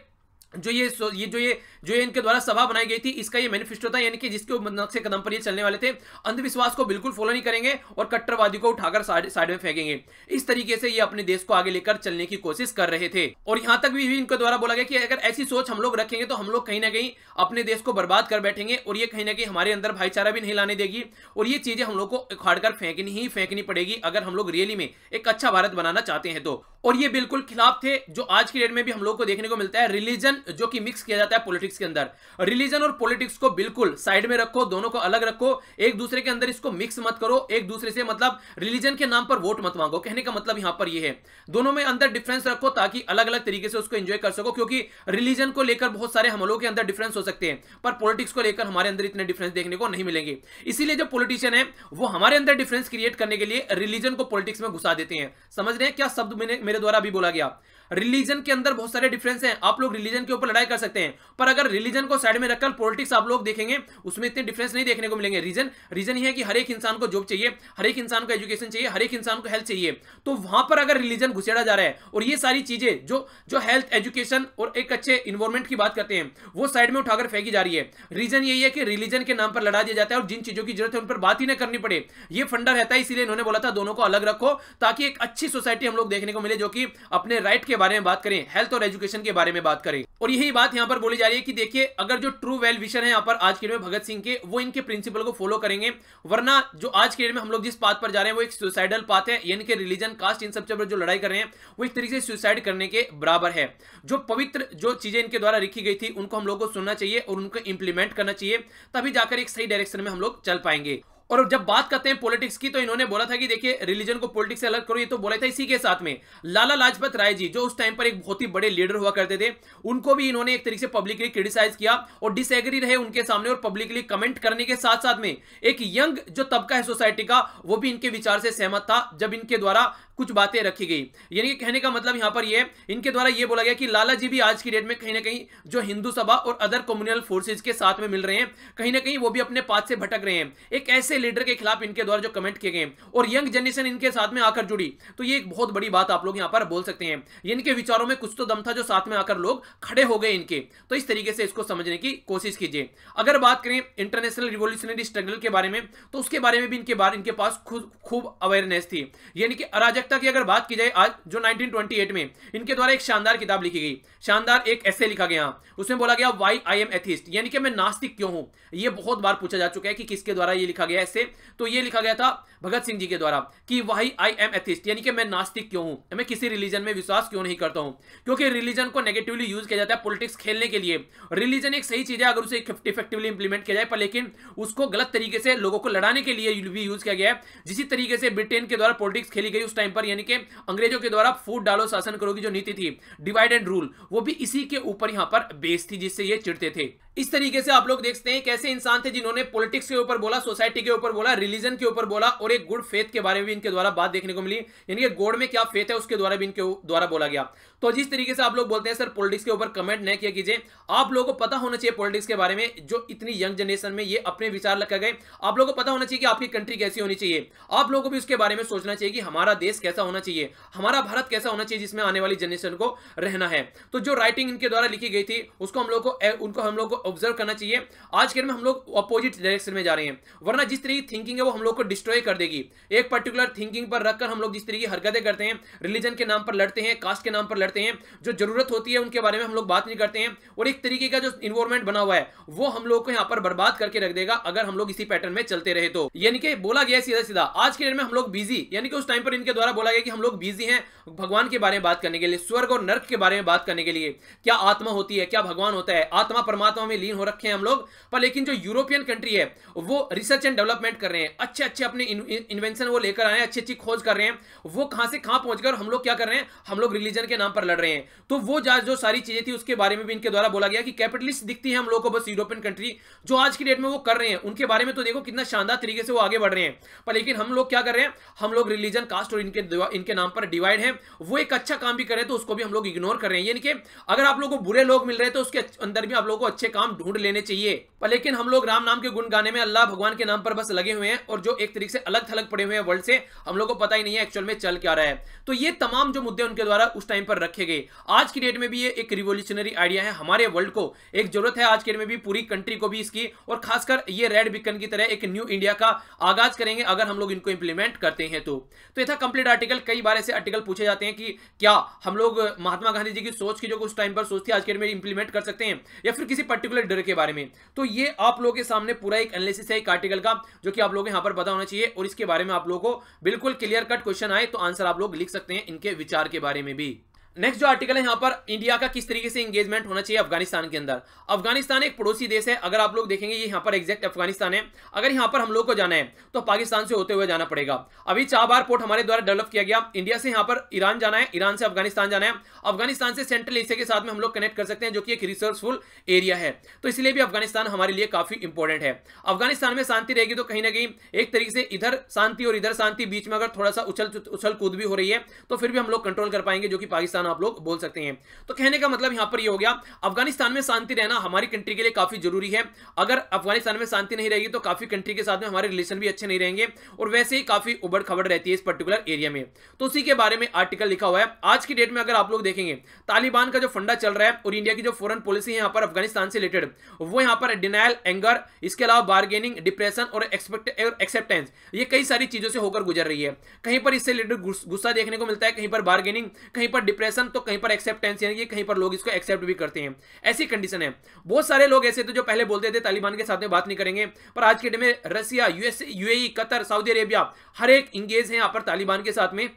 जो ये इनके द्वारा सभा बनाई गई थी इसका ये मैनिफेस्टो था, यानी कि जिसके नक्शे कदम पर ये चलने वाले थे। अंधविश्वास को बिल्कुल फॉलो नहीं करेंगे और कट्टरवादी को उठाकर साइड में फेंकेंगे। इस तरीके से ये अपने देश को आगे लेकर चलने की कोशिश कर रहे थे। और यहां तक भी इनके द्वारा बोला गया कि अगर ऐसी सोच हम लोग रखेंगे तो हम लोग कहीं ना कहीं अपने देश को बर्बाद कर बैठेंगे और ये कहीं ना कहीं हमारे अंदर भाईचारा भी नहीं लाने देगी और ये चीजें हम लोग को उखाड़कर फेंकनी पड़ेगी अगर हम लोग रियली में एक अच्छा भारत बनाना चाहते हैं तो। और ये बिल्कुल खिलाफ थे जो आज की डेट में भी हम लोग को देखने को मिलता है, रिलीजन जो कि मिक्स किया जाता है पॉलिटिक्स के अंदर। रिलीजन और पॉलिटिक्स को बिल्कुल साइड में रखो, दोनों को अलग रखो, एक दूसरे के अंदर इसको मिक्स मत करो, एक दूसरे से मतलब रिलीजन के नाम पर वोट मत मांगो। कहने का मतलब यहां पर यह है, दोनों में अंदर डिफरेंस रखो ताकि अलग अलग तरीके से उसको एंजॉय कर सको, क्योंकि रिलीजन को लेकर बहुत सारे हम लोगों के अंदर डिफरेंस हो सकते हैं पर पॉलिटिक्स को लेकर हमारे अंदर इतने डिफरेंस देखने को नहीं मिलेंगे। इसीलिए जो पॉलिटिशियन है वो हमारे अंदर डिफरेंस क्रिएट करने के लिए रिलीजन को पॉलिटिक्स में घुसा देते हैं। समझ रहे हैं क्या शब्द मेरे द्वारा अभी बोला गया? रिलीजन के अंदर बहुत सारे डिफरेंस हैं, आप लोग रिलीजन के ऊपर लड़ाई कर सकते हैं पर अगर रिलीजन को साइड में रखकर पॉलिटिक्स आप लोग देखेंगे उसमें इतने डिफरेंस नहीं देखने को मिलेंगे। रीजन ये है कि हर एक इंसान को जॉब चाहिए, हर एक इंसान को एजुकेशन चाहिए, हर एक इंसान को हेल्थ चाहिए। तो वहां पर अगर रिलीजन घुसेड़ा जा रहा है और ये सारी चीजें जो हेल्थ, एजुकेशन और एक अच्छे इन्वायरमेंट की बात करते हैं वो साइड में उठाकर फेंकी जा रही है। रीजन यही है कि रिलीजन के नाम पर लड़ा दिया जाता है और जिन चीजों की जरूरत है उन पर बात ही ना करनी पड़े, ये फंडा रहता है। इसीलिए इन्होंने बोला था दोनों को अलग रखो ताकि एक अच्छी सोसाइटी हम लोग देखने को मिले जो कि अपने राइट के बारे में बात करें, हेल्थ और एजुकेशन के बारे में बात करें। और यही बात यहां पर बोली जा रही है कि देखिए अगर जो ट्रू वेल विशर है यहां पर आज के डेट में भगत सिंह के, वो इनके प्रिंसिपल को फॉलो करेंगे, वरना जो आज के डेट में हम लोग जिस पाथ पर जा रहे हैं वो एक सुसाइडल पाथ है, यानी कि रिलीजन, कास्ट, इन सब जो लड़ाई कर रहे हैं वो एक तरीके से सुसाइड करने के बराबर है। जो पवित्र जो चीजें इनके द्वारा लिखी गई थी उनको हम लोग को सुनना चाहिए और उनको इंप्लीमेंट करना चाहिए, तभी जाकर एक सही डायरेक्शन में हम लोग चल पाएंगे। और जब बात करते हैं पॉलिटिक्स की तो इन्होंने बोला था कि देखिए रिलीजन को पॉलिटिक्स से अलग करो, ये तो बोला था। इसी के साथ में लाला लाजपत राय जी जो उस टाइम पर एक बहुत ही बड़े लीडर हुआ करते थे, उनको भी इन्होंने एक तरीके से पब्लिकली क्रिटिसाइज किया और डिसएग्री रहे उनके सामने और पब्लिकली कमेंट करने के साथ साथ में एक यंग जो तबका है सोसाइटी का वो भी इनके विचार से सहमत था जब इनके द्वारा कुछ बातें रखी गई। यानी कि कहने का मतलब यहां पर ये इनके द्वारा ये बोला गया कि लाला जी भी आज की डेट में कहीं ना कहीं जो हिंदू सभा और अदर कम्युनल फोर्सेज के साथ में मिल रहे हैं, कहीं ना कहीं वो भी अपने पाथ से भटक रहे हैं। एक ऐसे लीडर के खिलाफ इनके द्वारा जो कमेंट किए गए और यंग जनरेशन इनके साथ में आकर जुड़ी, तो ये एक बहुत बड़ी बात आप लोग यहां पर बोल सकते हैं। इनके विचारों में कुछ तो दम था जो साथ में आकर लोग खड़े हो गए इनके। तो इस तरीके से इसको समझने की कोशिश कीजिए। अगर बात करें इंटरनेशनल रिवॉल्यूशनरी स्ट्रगल के बारे में तो उसके बारे में भी इनके पास खूब अवेयरनेस थी। यानी कि अराजकता की अगर बात की जाए, आज जो 1928 में इनके द्वारा एक शानदार किताब लिखी गई, शानदार एक एसे लिखा गया, उसमें बोला गया व्हाई आई एम एथिस्ट, यानी कि मैं नास्तिक क्यों हूं। ये बहुत बार पूछा जा चुका है कि किसके द्वारा ये लिखा गया ऐसे, तो ये लिखा गया था भगत सिंह जी के द्वारा कि व्हाई आई एम एथिस्ट, यानी कि मैं नास्तिक क्यों हूं, मैं किसी रिलीजन में विश्वास क्यों नहीं करता हूं। क्योंकि रिलीजन को नेगेटिवली यूज किया जाता है पॉलिटिक्स खेलने के लिए। रिलीजन एक सही चीज है अगर उसे इफेक्टिवली इंप्लीमेंट किया जाए, पर लेकिन उसको गलत तरीके से लोगों को लड़ाने के लिए भी यूज किया गया है। जिस तरीके से ब्रिटेन के द्वारा पॉलिटिक्स खेली गई उस टाइम पर, यानी कि अंग्रेजों के द्वारा फूट डालो शासन करो की जो नीति थी, डिवाइड एंड रूल, वो भी इसी के ऊपर यहां पर बेस थी जिससे ये चिढ़ते थे। इस तरीके से आप लोग देखते हैं कैसे इंसान थे जिन्होंने पॉलिटिक्स के ऊपर बोला, सोसाइटी के ऊपर बोला, रिलीजन के ऊपर बोला और एक गुड फेथ के बारे में भी इनके द्वारा बात देखने को मिली, यानी कि गॉड में क्या फेथ है उसके द्वारा भी इनके द्वारा बोला गया। तो जिस तरीके से आप लोग बोलते हैं सर पॉलिटिक्स के ऊपर कमेंट नहीं किया कीजिए, आप लोगों को पता होना चाहिए पॉलिटिक्स के बारे में। जो इतनी यंग जनरेशन में ये अपने विचार रखा गए, आप लोगों को पता होना चाहिए कि आपकी कंट्री कैसी होनी चाहिए, आप लोगों को भी उसके बारे में सोचना चाहिए कि हमारा देश कैसा होना चाहिए, हमारा भारत कैसा होना चाहिए जिसमें आने वाली जनरेशन को रहना है। तो जो राइटिंग इनके द्वारा लिखी गई थी उसको हम लोग को ऑब्जर्व करना चाहिए। आज के डेट में हम लोग अपोजिट डायरेक्शन में जा रहे हैं, वरना जिस तरह की थिंकिंग है वो हम लोग को डिस्ट्रॉय कर देगी। एक पर्टिकुलर थिंकिंग पर रखकर हम लोग जिस तरह की हरकतें करते हैं, रिलीजन के नाम पर लड़ते हैं, कास्ट के नाम पर लड़ते हैं, जो जरूरत होती है उनके बारे में हम लोग बात नहीं करते हैं, और एक तरीके का जो इन्वायरमेंट बना हुआ है वो हम लोग को यहाँ पर बर्बाद करके रख देगा अगर हम लोग इसी पैटर्न में चलते रहे तो। यानी कि बोला गया सीधा सीधा आज के डेट में हम लोग बिजी, यानी कि उस टाइम पर इनके द्वारा बोला गया कि हम लोग बिजी हैं भगवान के बारे में बात करने के लिए, स्वर्ग और नर्क के बारे में बात करने के लिए, क्या आत्मा होती है, क्या भगवान होता है, आत्मा परमात्मा में लीन हो रखे हैं हम लोग। पर लेकिन जो यूरोपियन कंट्री है वो रिसर्च एंड डेवलपमेंट कर रहे हैं, अच्छे अच्छे अपने इन्वेंशन वो लेकर आए हैं, अच्छी अच्छी खोज कर रहे हैं, वो कहां से कहां पहुंच गए, हम लोग क्या कर रहे हैं, हम लोग रिलीजन के नाम पर लड़ रहे हैं। तो वो जो सारी चीजें थी उसके बारे में भी इनके द्वारा बोला गया कि कैपिटलिस्ट दिखती है हम लोग को बस यूरोपियन कंट्री, जो आज की डेट में वो कर रहे हैं उनके बारे में तो देखो कितना शानदार तरीके से वो आगे बढ़ रहे हैं। पर लेकिन हम लोग क्या कर रहे हैं, हम लोग रिलीजन कास्ट और इनके नाम पर डिवाइड है, वो एक अच्छा काम भी कर रहे हैं तो उसको भी हम लोग इग्नोर कर रहे हैं। यानी कि अगर आप लोगों को बुरे लोग मिल रहे हैं तो उसके अंदर भी आप लोगों को अच्छे काम ढूंढ लेने चाहिए। पर लेकिन हम लोग राम नाम के गुण गाने में अल्लाह भगवान के नाम पर बस लगे हुए हैं, और जो एक तरीके से अलग थलग पड़े हुए हैं वर्ल्ड से, हम लोग को पता ही नहीं है एक्चुअल में चल क्या रहा है। तो ये तमाम जो मुद्दे उनके द्वारा उस टाइम पर रखे गए, आज की डेट में भी ये एक रिवोल्यूशनरी आइडिया है, हमारे वर्ल्ड को एक जरूरत है आज के डेट में भी, पूरी कंट्री को भी इसकी, और खासकर ये रेड बीकन की तरह एक न्यू इंडिया का आगाज करेंगे अगर हम लोग इनको इंप्लीमेंट करते हैं तो। ये था कंप्लीट आर्टिकल। कई बार ऐसे आर्टिकल पूछे जाते हैं कि क्या हम लोग महात्मा गांधी जी की सोच की जो उस टाइम पर सोच थी आज के डेट में इंप्लीमेंट कर सकते हैं, या फिर किसी पर्टिकुलर डर के बारे में। तो ये आप लोगों के सामने पूरा एक एनालिसिस है एक आर्टिकल का, जो कि आप लोगों को यहाँ पर पता होना चाहिए, और इसके बारे में आप लोगों को बिल्कुल क्लियर कट क्वेश्चन आए तो आंसर आप लोग लिख सकते हैं इनके विचार के बारे में भी। नेक्स्ट जो आर्टिकल है यहाँ पर इंडिया का किस तरीके से एंगेजमेंट होना चाहिए अफगानिस्तान के अंदर। अफगानिस्तान एक पड़ोसी देश है, अगर आप लोग देखेंगे ये यहाँ पर एग्जैक्ट अफगानिस्तान है। अगर यहाँ पर हम लोग को जाना है तो पाकिस्तान से होते हुए जाना पड़ेगा। अभी चाबार पोर्ट हमारे द्वारा डेवलप किया गया, इंडिया से यहाँ पर ईरान जाना है, ईरान से अफगानिस्तान जाना है, अफगानिस्तान से सेंट्रल एशिया के साथ में हम लोग कनेक्ट कर सकते हैं, जो कि एक रिसोर्सफुल एरिया है। तो इसलिए भी अफगानिस्तान हमारे लिए काफी इंपॉर्टेंट है। अफगानिस्तान में शांति रहेगी तो कहीं ना कहीं एक तरीके से इधर शांति और इधर शांति, बीच में अगर थोड़ा सा उछल कूद भी हो रही है तो फिर भी हम लोग कंट्रोल कर पाएंगे, जो कि पाकिस्तान आप लोग बोल सकते हैं। तो कहने का मतलब यहां पर ये हो गया, अफगानिस्तान में शांति रहना हमारी कंट्री के लिए काफी जरूरी है। अगर अफगानिस्तान में शांति नहीं रहेगी तो काफी कंट्री के साथ में हमारे रिलेशन भी अच्छे नहीं रहेंगे, और वैसे ही काफी उबड़ खबड़ रहती है इस पर्टिकुलर एरिया में। तो उसी के बारे में आर्टिकल लिखा हुआ है। आज की डेट में अगर आप लोग देखेंगे तालिबान का जो फंडा चल रहा है और इंडिया की जो फॉरेन पॉलिसी है यहाँ पर अफगानिस्तान से रिलेटेड, वो यहाँ पर डिनायल, एंगर, इसके अलावा बार्गेनिंग, डिप्रेशन और एक्सेप्टेंस, ये कई सारी चीजों से होकर गुजर रही है। कहीं पर इससे रिलेटेड गुस्सा देखने को मिलता है, कहीं पर बार्गेनिंग, कहीं पर डिप्रेशन, तो कहीं पर एक्सेप्टेंस, यानी कि कहीं पर लोग इसको एक्सेप्ट भी करते हैं। ऐसी कंडीशन है। बहुत सारे लोग ऐसे थे जो पहले बोलते थे तालिबान के साथ में बात नहीं करेंगे, पर आज के डेट में Russia, USA, UAE, Qatar, Saudi Arabia, हर एक इंगेज है यहाँ पर तालिबान के साथ में,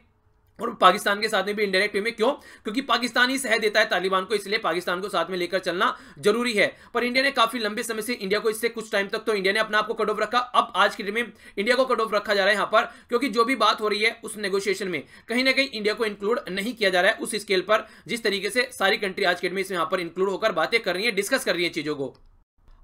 और पाकिस्तान के साथ में भी इनडायरेक्ट वे में। क्यों? क्योंकि पाकिस्तान ही सह देता है तालिबान को, इसलिए पाकिस्तान को साथ में लेकर चलना जरूरी है। पर इंडिया ने काफी लंबे समय से इंडिया को, इससे कुछ टाइम तक तो इंडिया ने अपना आप को कट ऑफ रखा, अब आज के डेट में इंडिया को कट ऑफ रखा जा रहा है यहाँ पर, क्योंकि जो भी बात हो रही है उस नेगोशिएशन में कहीं ना कहीं इंडिया को इंक्लूड नहीं किया जा रहा है उस स्केल पर, जिस तरीके से सारी कंट्री आज के डेट में इसमें यहाँ पर इंक्लूड होकर बातें कर रही है, डिस्कस कर रही है चीजों को।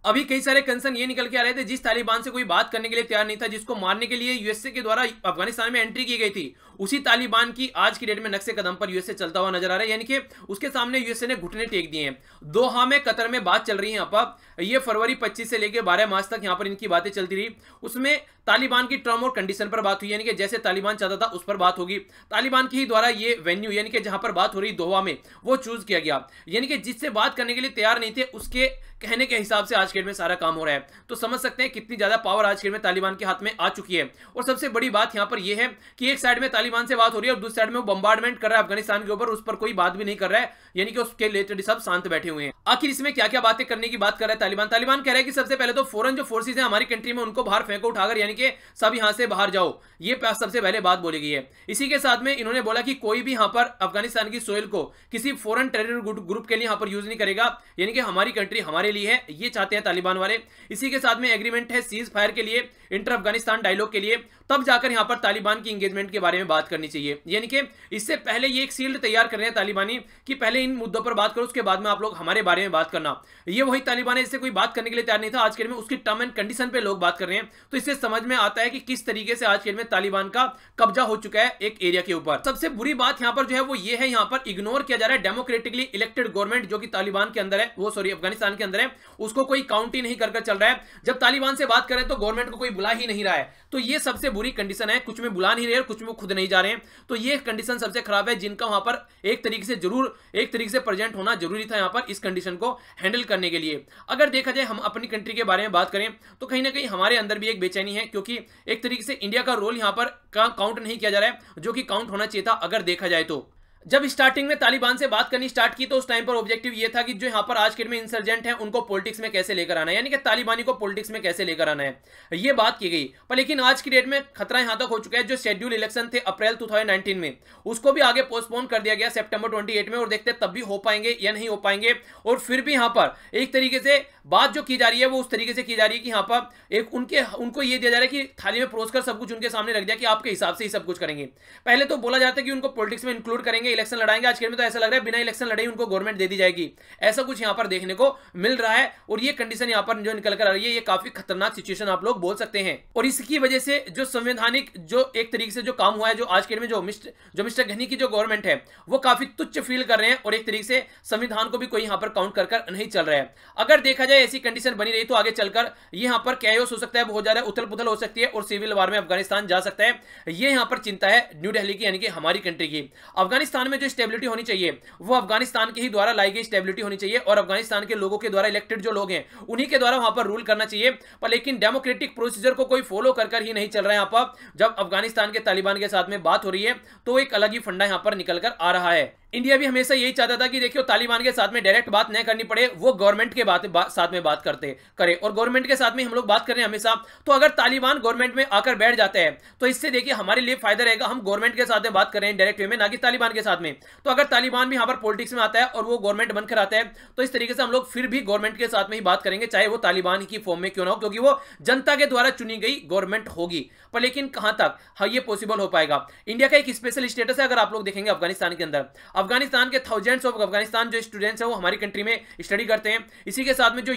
अभी कई सारे कंसर्न ये निकल के आ रहे थे, जिस तालिबान से कोई बात करने के लिए तैयार नहीं था, जिसको मारने के लिए यूएसए के द्वारा अफगानिस्तान में एंट्री की गई थी, उसी तालिबान की आज की डेट में नक्शे कदम पर यूएसए चलता हुआ नजर आ रहा है। यानी कि उसके सामने यूएसए ने घुटने टेक दिए हैं। दोहा में, कतर में बात चल रही है यहाँ पर, ये फरवरी 25 से लेकर 12 मार्च तक यहाँ पर इनकी बातें चलती रही। उसमें तालिबान की टर्म और कंडीशन पर बात हुई, यानी कि जैसे तालिबान चाहता था उस पर बात होगी। तालिबान के ही द्वारा ये वेन्यू, यानी कि जहां पर बात हो रही दोहा में, वो चूज किया गया। यानी कि जिससे बात करने के लिए तैयार नहीं थे उसके कहने के हिसाब से आज के डेट में सारा काम हो रहा है। तो समझ सकते हैं कितनी ज्यादा पावर आज के डेट में तालिबान के हाथ में आ चुकी है। और सबसे बड़ी बात यहां पर यह है कि एक साइड में तालिबान से बात हो रही है और दूसरी साइड में वो बम्बार्डमेंट कर रहा है अफगानिस्तान के ऊपर, उस पर कोई बात भी नहीं कर रहा है, यानी कि उसके रिलेटेड सब शांत बैठे हुए हैं। आखिर इसमें क्या क्या बातें करने की बात कर रहा है तालिबान? तालिबान कह रहा है कि सबसे पहले तो फॉरेन जो फोर्सेज है हमारी कंट्री में, उनको बाहर फेंको उठाकर, यानी कि सब यहां से बाहर जाओ, ये सबसे पहले बात बोली गई है। इसी के साथ में इन्होंने बोला कि कोई भी यहां पर अफगानिस्तान की सोइल को किसी फॉरेन टेरर ग्रुप के लिए यहां पर यूज नहीं करेगा, यानी कि हमारी कंट्री हमारे लिए है, ये चाहते हैं तालिबान वाले। इसी के साथ में एग्रीमेंट है सीज फायर के लिए, इंटर अफगानिस्तान डायलॉग के लिए, तब जाकर यहां पर तालिबान की एंगेजमेंट के बारे में बात करनी चाहिए। यानी कि इससे पहले ये एक सील्ड तैयार कर रहे हैं तालिबानी कि पहले इन मुद्दों पर बात करो, उसके बाद में आप लोग हमारे बारे में बात करना। ये वही तालिबान है जिससे कोई बात करने के लिए तैयार नहीं था, आज के डेट में उसकी टर्म एंड कंडीशन पे लोग बात कर रहे हैं। तो इससे समझ में आता है कि किस तरीके से आज के डेट में तालिबान का कब्जा हो चुका है एक एरिया के ऊपर। सबसे बुरी बात यहां पर जो है वो ये है, यहां पर इग्नोर किया जा रहा है डेमोक्रेटिकली इलेक्टेड गवर्नमेंट जो कि तालिबान के अंदर है, वो सॉरी अफगानिस्तान के अंदर है, उसको कोई काउंट ही नहीं कर चल रहा है। जब तालिबान से बात करें तो गवर्नमेंट को कोई बुला ही नहीं रहा है। तो ये सबसे बुरी कंडीशन है, कुछ में बुला नहीं रहे और कुछ में खुद नहीं जा रहे हैं। तो ये कंडीशन सबसे खराब है, जिनका वहां पर एक तरीके से प्रेजेंट होना जरूरी था यहां पर इस कंडीशन को हैंडल करने के लिए। अगर देखा जाए हम अपनी कंट्री के बारे में बात करें तो कहीं ना कहीं हमारे अंदर भी एक बेचैनी है, क्योंकि एक तरीके से इंडिया का रोल यहां पर काउंट नहीं किया जा रहा है, जो कि काउंट होना चाहिए था अगर देखा जाए तो। जब स्टार्टिंग में तालिबान से बात करनी स्टार्ट की तो उस टाइम पर ऑब्जेक्टिव ये था कि जो यहाँ पर आज के में इंसर्जेंट हैं उनको पॉलिटिक्स में कैसे लेकर आना है, यानी कि तालिबानी को पॉलिटिक्स में कैसे लेकर आना है, ये बात की गई। पर लेकिन आज की डेट में खतरा यहाँ तक हो चुका है, जो शेड्यूल इलेक्शन थे अप्रैल 2019 में, उसको भी आगे पोस्टपोन कर दिया गया सितंबर 28 में, और देखते हैं तब भी हो पाएंगे या नहीं हो पाएंगे। और फिर भी यहाँ पर एक तरीके से बात जो की जा रही है वो उस तरीके से की जा रही है कि यहाँ पर एक उनको ये दिया जा रहा है कि थाली में परोस कर सब कुछ उनके सामने रख दिया कि आपके हिसाब से ही सब कुछ करेंगे। पहले तो बोला जाता है कि उनको पॉलिटिक्स में इंक्लूड करेंगे, इलेक्शन लड़ाएंगे, आज के तो ऐसा लग रहा है बिना इलेक्शन लड़े उनको गवर्नमेंट दे दी जाएगी, ऐसा कुछ यहां पर देखने को मिल रहा है। और ये कंडीशन यहां पर जो निकल कर आ रही है, ये काफी खतरनाक सिचुएशन आप लोग बोल सकते हैं। और इसकी वजह से जो संवैधानिक जो एक तरीके से जो काम हुआ है, जो आज के में जो मिस्टर घनी की जो गवर्नमेंट है वो काफी तुच्छ फील कर रहे हैं, और एक तरीके से संविधान को भी कोई यहां पर काउंट कर नहीं चल रहा है। अगर देखा जाए ऐसी कंडीशन बनी रही तो आगे चलकर यहां पर कैओस हो सकता है, बहुत ज्यादा उथल पुथल हो सकती है और सिविल वार में अफगानिस्तान जा सकता है। ये यहां पर चिंता है न्यू दिल्ली की, यानी कि हमारी कंट्री की। अफगानिस्तान में जो स्टेबिलिटी होनी चाहिए वो अफगानिस्तान के ही द्वारा लाई गई स्टेबिलिटी होनी चाहिए, और अफगानिस्तान के लोगों के द्वारा इलेक्टेड जो लोग हैं उन्हीं के द्वारा वहां पर रूल करना चाहिए। पर लेकिन डेमोक्रेटिक प्रोसीजर को कोई फॉलो कर ही नहीं चल रहा है यहां पर। जब अफगानिस्तान के तालिबान के साथ में बात हो रही है तो एक अलग ही फंडा यहां पर निकल कर आ रहा है। इंडिया भी हमेशा यही चाहता था कि देखियो तालिबान के साथ में डायरेक्ट बात न करनी पड़े, वो गवर्नमेंट के साथ में बात करे, और गवर्नमेंट के साथ में हम लोग बात कर रहे हैं हमेशा। तो अगर तालिबान गवर्नमेंट में आकर बैठ जाते हैं तो इससे देखिए हमारे लिए फायदा रहेगा, हम गवर्नमेंट के साथ में बात कर रहे हैं डायरेक्ट वे में, ना कि तालिबान के साथ में। तो अगर तालिबान भी यहां पर पॉलिटिक्स में आता है और वो गवर्नमेंट बनकर आता है तो इस तरीके से हम लोग फिर भी गवर्नमेंट के साथ में ही बात करेंगे, चाहे वो तालिबान की फॉर्म में क्यों ना हो, क्योंकि वो जनता के द्वारा चुनी गई गवर्नमेंट होगी। पर लेकिन कहां तक ये पॉसिबल हो पाएगा। इंडिया का एक स्पेशल स्टेटस है, अगर आप लोग देखेंगे अफगानिस्तान के अंदर, अफगानिस्तान के थाउजेंड्स ऑफ अफगानिस्तान जो स्टूडेंट्स हैं वो हमारी कंट्री में स्टडी करते हैं। इसी के साथ में जो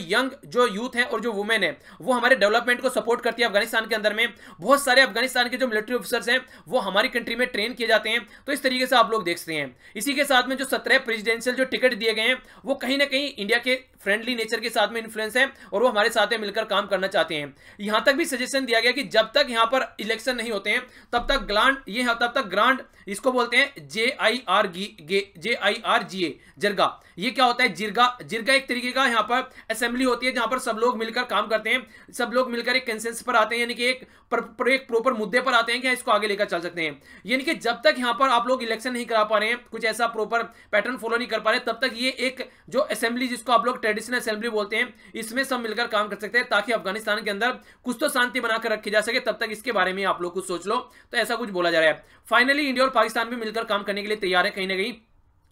यूथ है और जो वुमेन है वो हमारे डेवलपमेंट को सपोर्ट करती है अफगानिस्तान के अंदर में। बहुत सारे अफगानिस्तान के जो मिलिट्री ऑफिसर्स हैं वो हमारी कंट्री में ट्रेन किए जाते हैं। तो इस तरीके से आप लोग देखते हैं। इसी के साथ में जो 17 प्रेसिडेंशियल जो टिकट दिए गए हैं वो कहीं ना कहीं इंडिया के फ्रेंडली नेचर के साथ में इन्फ्लुएंस है, और वो हमारे साथ में मिलकर काम करना चाहते हैं। यहां तक भी सजेशन दिया गया कि जब तक यहां पर इलेक्शन नहीं होते हैं तब तक ग्रांड इसको बोलते हैं JIRGA जिरगा। ये क्या होता है जिरगा एक तरीके का यहाँ पर असेंबली होती है जहां पर सब लोग मिलकर काम करते हैं, सब लोग मिलकर एक कंसेंसस पर आते हैं, यानी कि एक प्रॉपर मुद्दे पर आते हैं कि इसको आगे लेकर चल सकते हैं। यानी कि जब तक यहाँ पर आप लोग इलेक्शन नहीं करा पा रहे हैं, कुछ ऐसा प्रॉपर पैटर्न फॉलो नहीं कर पा रहे, तब तक ये एक जो असेंबली जिसको आप लोग ट्रेडिशनल असेंबली बोलते हैं, इसमें सब मिलकर काम कर सकते हैं ताकि अफगानिस्तान के अंदर कुछ तो शांति बनाकर रखी जा सके। तब तक इसके बारे में आप लोग कुछ सोच लो, तो ऐसा कुछ बोला जा रहा है। फाइनली इंडिया और पाकिस्तान भी मिलकर काम करने के लिए तैयार है कहीं ना कहीं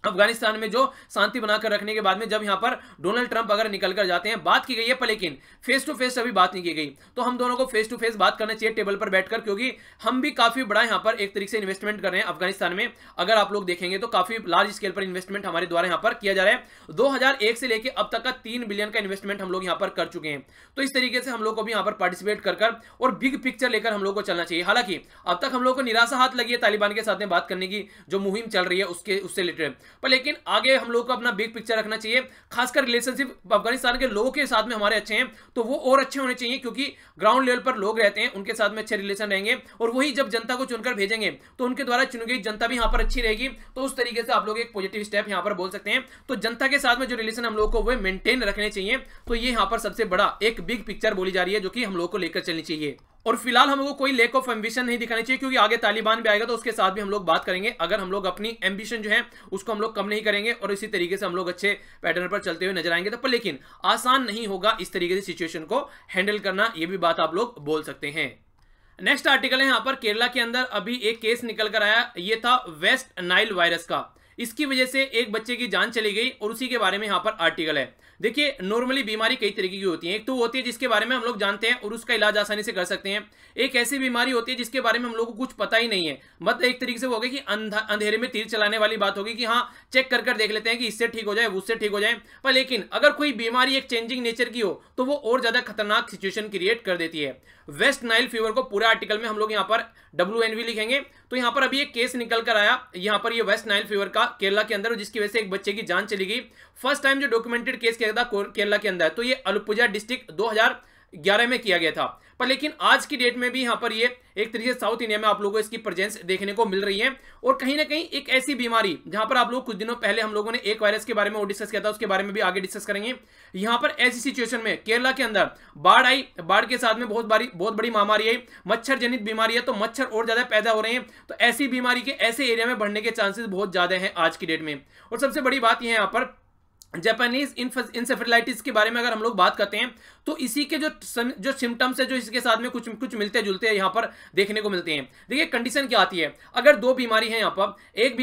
अफगानिस्तान में जो शांति बनाकर रखने के बाद में, जब यहां पर डोनाल्ड ट्रंप अगर निकल कर जाते हैं। बात की गई है पर लेकिन फेस टू फेस अभी बात नहीं की गई, तो हम दोनों को फेस टू फेस बात करना चाहिए टेबल पर बैठकर, क्योंकि हम भी काफी बड़ा यहां पर एक तरीके से इन्वेस्टमेंट कर रहे हैं अफगानिस्तान में। अगर आप लोग देखेंगे तो काफी लार्ज स्केल पर इन्वेस्टमेंट हमारे द्वारा यहां पर किया जा रहा है। 2001 से लेकर अब तक का 3 बिलियन का इन्वेस्टमेंट हम लोग यहां पर कर चुके हैं। तो इस तरीके से हम लोग को भी यहां पर पार्टिसिपेट कर और बिग पिक्चर लेकर हम लोग को चलना चाहिए। हालांकि अब तक हम लोग को निराशा हाथ लगी है तालिबान के साथ में बात करने की जो मुहिम चल रही है उससे रिलेटेड, पर लेकिन आगे हम लोग को अपना बिग पिक्चर रखना चाहिए। खासकर रिलेशनशिप अफगानिस्तान के लोगों के साथ में हमारे अच्छे हैं तो वो और अच्छे होने चाहिए, क्योंकि ग्राउंड लेवल पर लोग रहते हैं, उनके साथ में अच्छे रिलेशन रहेंगे, और वही जब जनता को चुनकर भेजेंगे तो उनके द्वारा चुनी गई जनता भी यहां पर अच्छी रहेगी। तो उस तरीके से आप लोग एक पॉजिटिव स्टेप यहां पर बोल सकते हैं। तो जनता के साथ में जो रिलेशन हम लोग को वो मेंटेन रखने चाहिए। तो ये यहां पर सबसे बड़ा एक बिग पिक्चर बोली जा रही है जो कि हम लोग को लेकर चलनी चाहिए। और फिलहाल हम लोग को कोई लेक ऑफ एम्बिशन नहीं दिखानी चाहिए, क्योंकि आगे तालिबान भी आएगा तो उसके साथ भी हम लोग बात करेंगे। अगर हम लोग अपनी एम्बिशन जो है उसको हम लोग कम नहीं करेंगे और इसी तरीके से हम लोग अच्छे पैटर्न पर चलते हुए नजर आएंगे तो, पर लेकिन आसान नहीं होगा इस तरीके से सिचुएशन को हैंडल करना, ये भी बात आप लोग बोल सकते हैं। नेक्स्ट आर्टिकल है यहाँ पर केरला के अंदर अभी एक केस निकल कर आया, ये था वेस्ट नाइल वायरस का। इसकी वजह से एक बच्चे की जान चली गई और उसी के बारे में यहाँ पर आर्टिकल है। देखिए नॉर्मली बीमारी कई तरीके की होती है। एक तो होती है जिसके बारे में हम लोग जानते हैं और उसका इलाज आसानी से कर सकते हैं। एक ऐसी बीमारी होती है जिसके बारे में हम लोग को कुछ पता ही नहीं है, मतलब एक तरीके से वो होगा कि अंधेरे में तीर चलाने वाली बात होगी कि हाँ चेक कर देख लेते हैं कि इससे ठीक हो जाए उससे ठीक हो जाए। पर लेकिन अगर कोई बीमारी एक चेंजिंग नेचर की हो तो वो और ज्यादा खतरनाक सिचुएशन क्रिएट कर देती है। वेस्ट नाइल फीवर को पूरे आर्टिकल में हम लोग यहाँ पर WNV लिखेंगे। तो यहाँ पर अभी एक केस निकल कर आया यहाँ पर ये वेस्ट नाइल फीवर का केरला के अंदर, जिसकी वजह से एक बच्चे की जान चली गई। फर्स्ट टाइम जो डॉक्यूमेंटेड केस किया था केरला के अंदर, तो ये अलपुजा डिस्ट्रिक्ट 2011 में किया गया था। पर लेकिन आज की डेट में भी यहाँ पर ये एक तरीके से साउथ इंडिया में आप लोगों को इसकी प्रेजेंस देखने को मिल रही है। और कहीं ना कहीं एक ऐसी बीमारी जहां पर आप लोग कुछ दिनों पहले हम लोगों ने एक वायरस के बारे में और डिस्कस किया था, उसके बारे में भी आगे डिस्कस करेंगे। यहां पर ऐसी सिचुएशन में केरला के अंदर बाढ़ आई, बाढ़ के साथ में बहुत बड़ी महामारी आई, मच्छर जनित बीमारी है, तो मच्छर और ज्यादा पैदा हो रहे हैं। तो ऐसी बीमारी के ऐसे एरिया में बढ़ने के चांसेस बहुत ज्यादा हैं आज की डेट में। और सबसे बड़ी बात यह है यहाँ पर जापानीज इंसेफेलाइटिस के बारे में अगर हम लोग बात करते हैं तो इसी के जो सिम्टम्स है जो इसके साथ में कुछ मिलते जुलते हैं यहाँ पर देखने को मिलते हैं। देखिए कंडीशन क्या आती है, अगर दो बीमारी है यहाँ पर, एक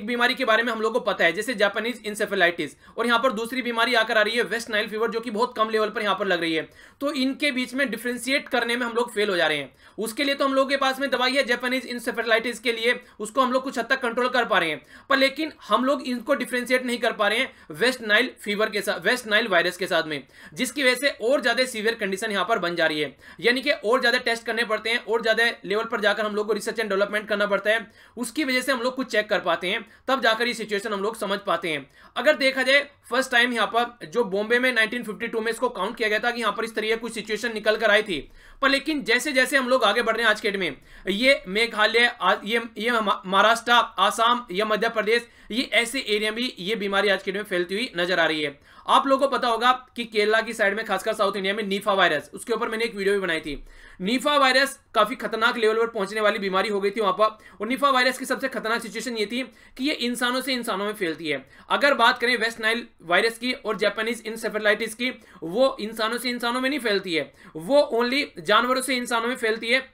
बीमारी के बारे में हम लोग को पता है जैसे जापानीज इंसेफेलाइटिस, और यहाँ पर दूसरी बीमारी आकर आ रही है वेस्ट नाइल फीवर जो कि बहुत कम लेवल पर यहाँ पर लग रही है। तो इनके बीच में डिफ्रेंशिएट करने में हम लोग फेल हो जा रहे हैं। उसके लिए तो हम लोग के पास में दवाई है जापानीज इंसेफेलाइटिस के लिए, उसको हम लोग कुछ हद तक कंट्रोल कर पा रहे हैं, पर लेकिन हम लोग इनको डिफ्रेंशिएट नहीं कर पा रहे हैं वेस्ट नाइल फीवर के साथ, वेस्ट नाइल वायरस के साथ में, जिसकी वजह से और ज्यादा सीवियर कंडीशन यहां पर बन जा रही है। यानी कि और ज्यादा टेस्ट करने पड़ते हैं, और ज्यादा लेवल पर जाकर हम लोग को रिसर्च एंड डेवलपमेंट करना पड़ता है। उसकी वजह से हम लोग कुछ चेक कर पाते हैं, तब जाकर ये सिचुएशन हम लोग समझ पाते हैं। अगर देखा जाए फर्स्ट टाइम यहां पर जो बॉम्बे में 1952 में इसको काउंट किया गया था कि यहां पर इस तरह कुछ सिचुएशन निकल कर आई थी, पर लेकिन जैसे जैसे हम लोग आगे बढ़ रहे हैं आज के डेट में, ये मेघालय, ये महाराष्ट्र, आसाम या मध्य प्रदेश, ये ऐसे एरिया में ये बीमारी आज के डेट में फैलती हुई नजर आ रही है। आप लोगों को पता होगा कि केरला की साइड में खासकर साउथ इंडिया में निफा वायरस, उसके ऊपर मैंने एक वीडियो भी बनाई थी। निफा वायरस काफी खतरनाक लेवल पर पहुंचने वाली बीमारी हो गई थी वहां पर। और निफा वायरस की सबसे खतरनाक सिचुएशन ये थी कि ये इंसानों से इंसानों में फैलती है। अगर बात करें वेस्ट नाइल वायरस की और जापानीज इंसेफेलाइटिस की, वो इंसानों से इंसानों में नहीं फैलती है, वो ओनली जानवरों से इंसानों में फैलती है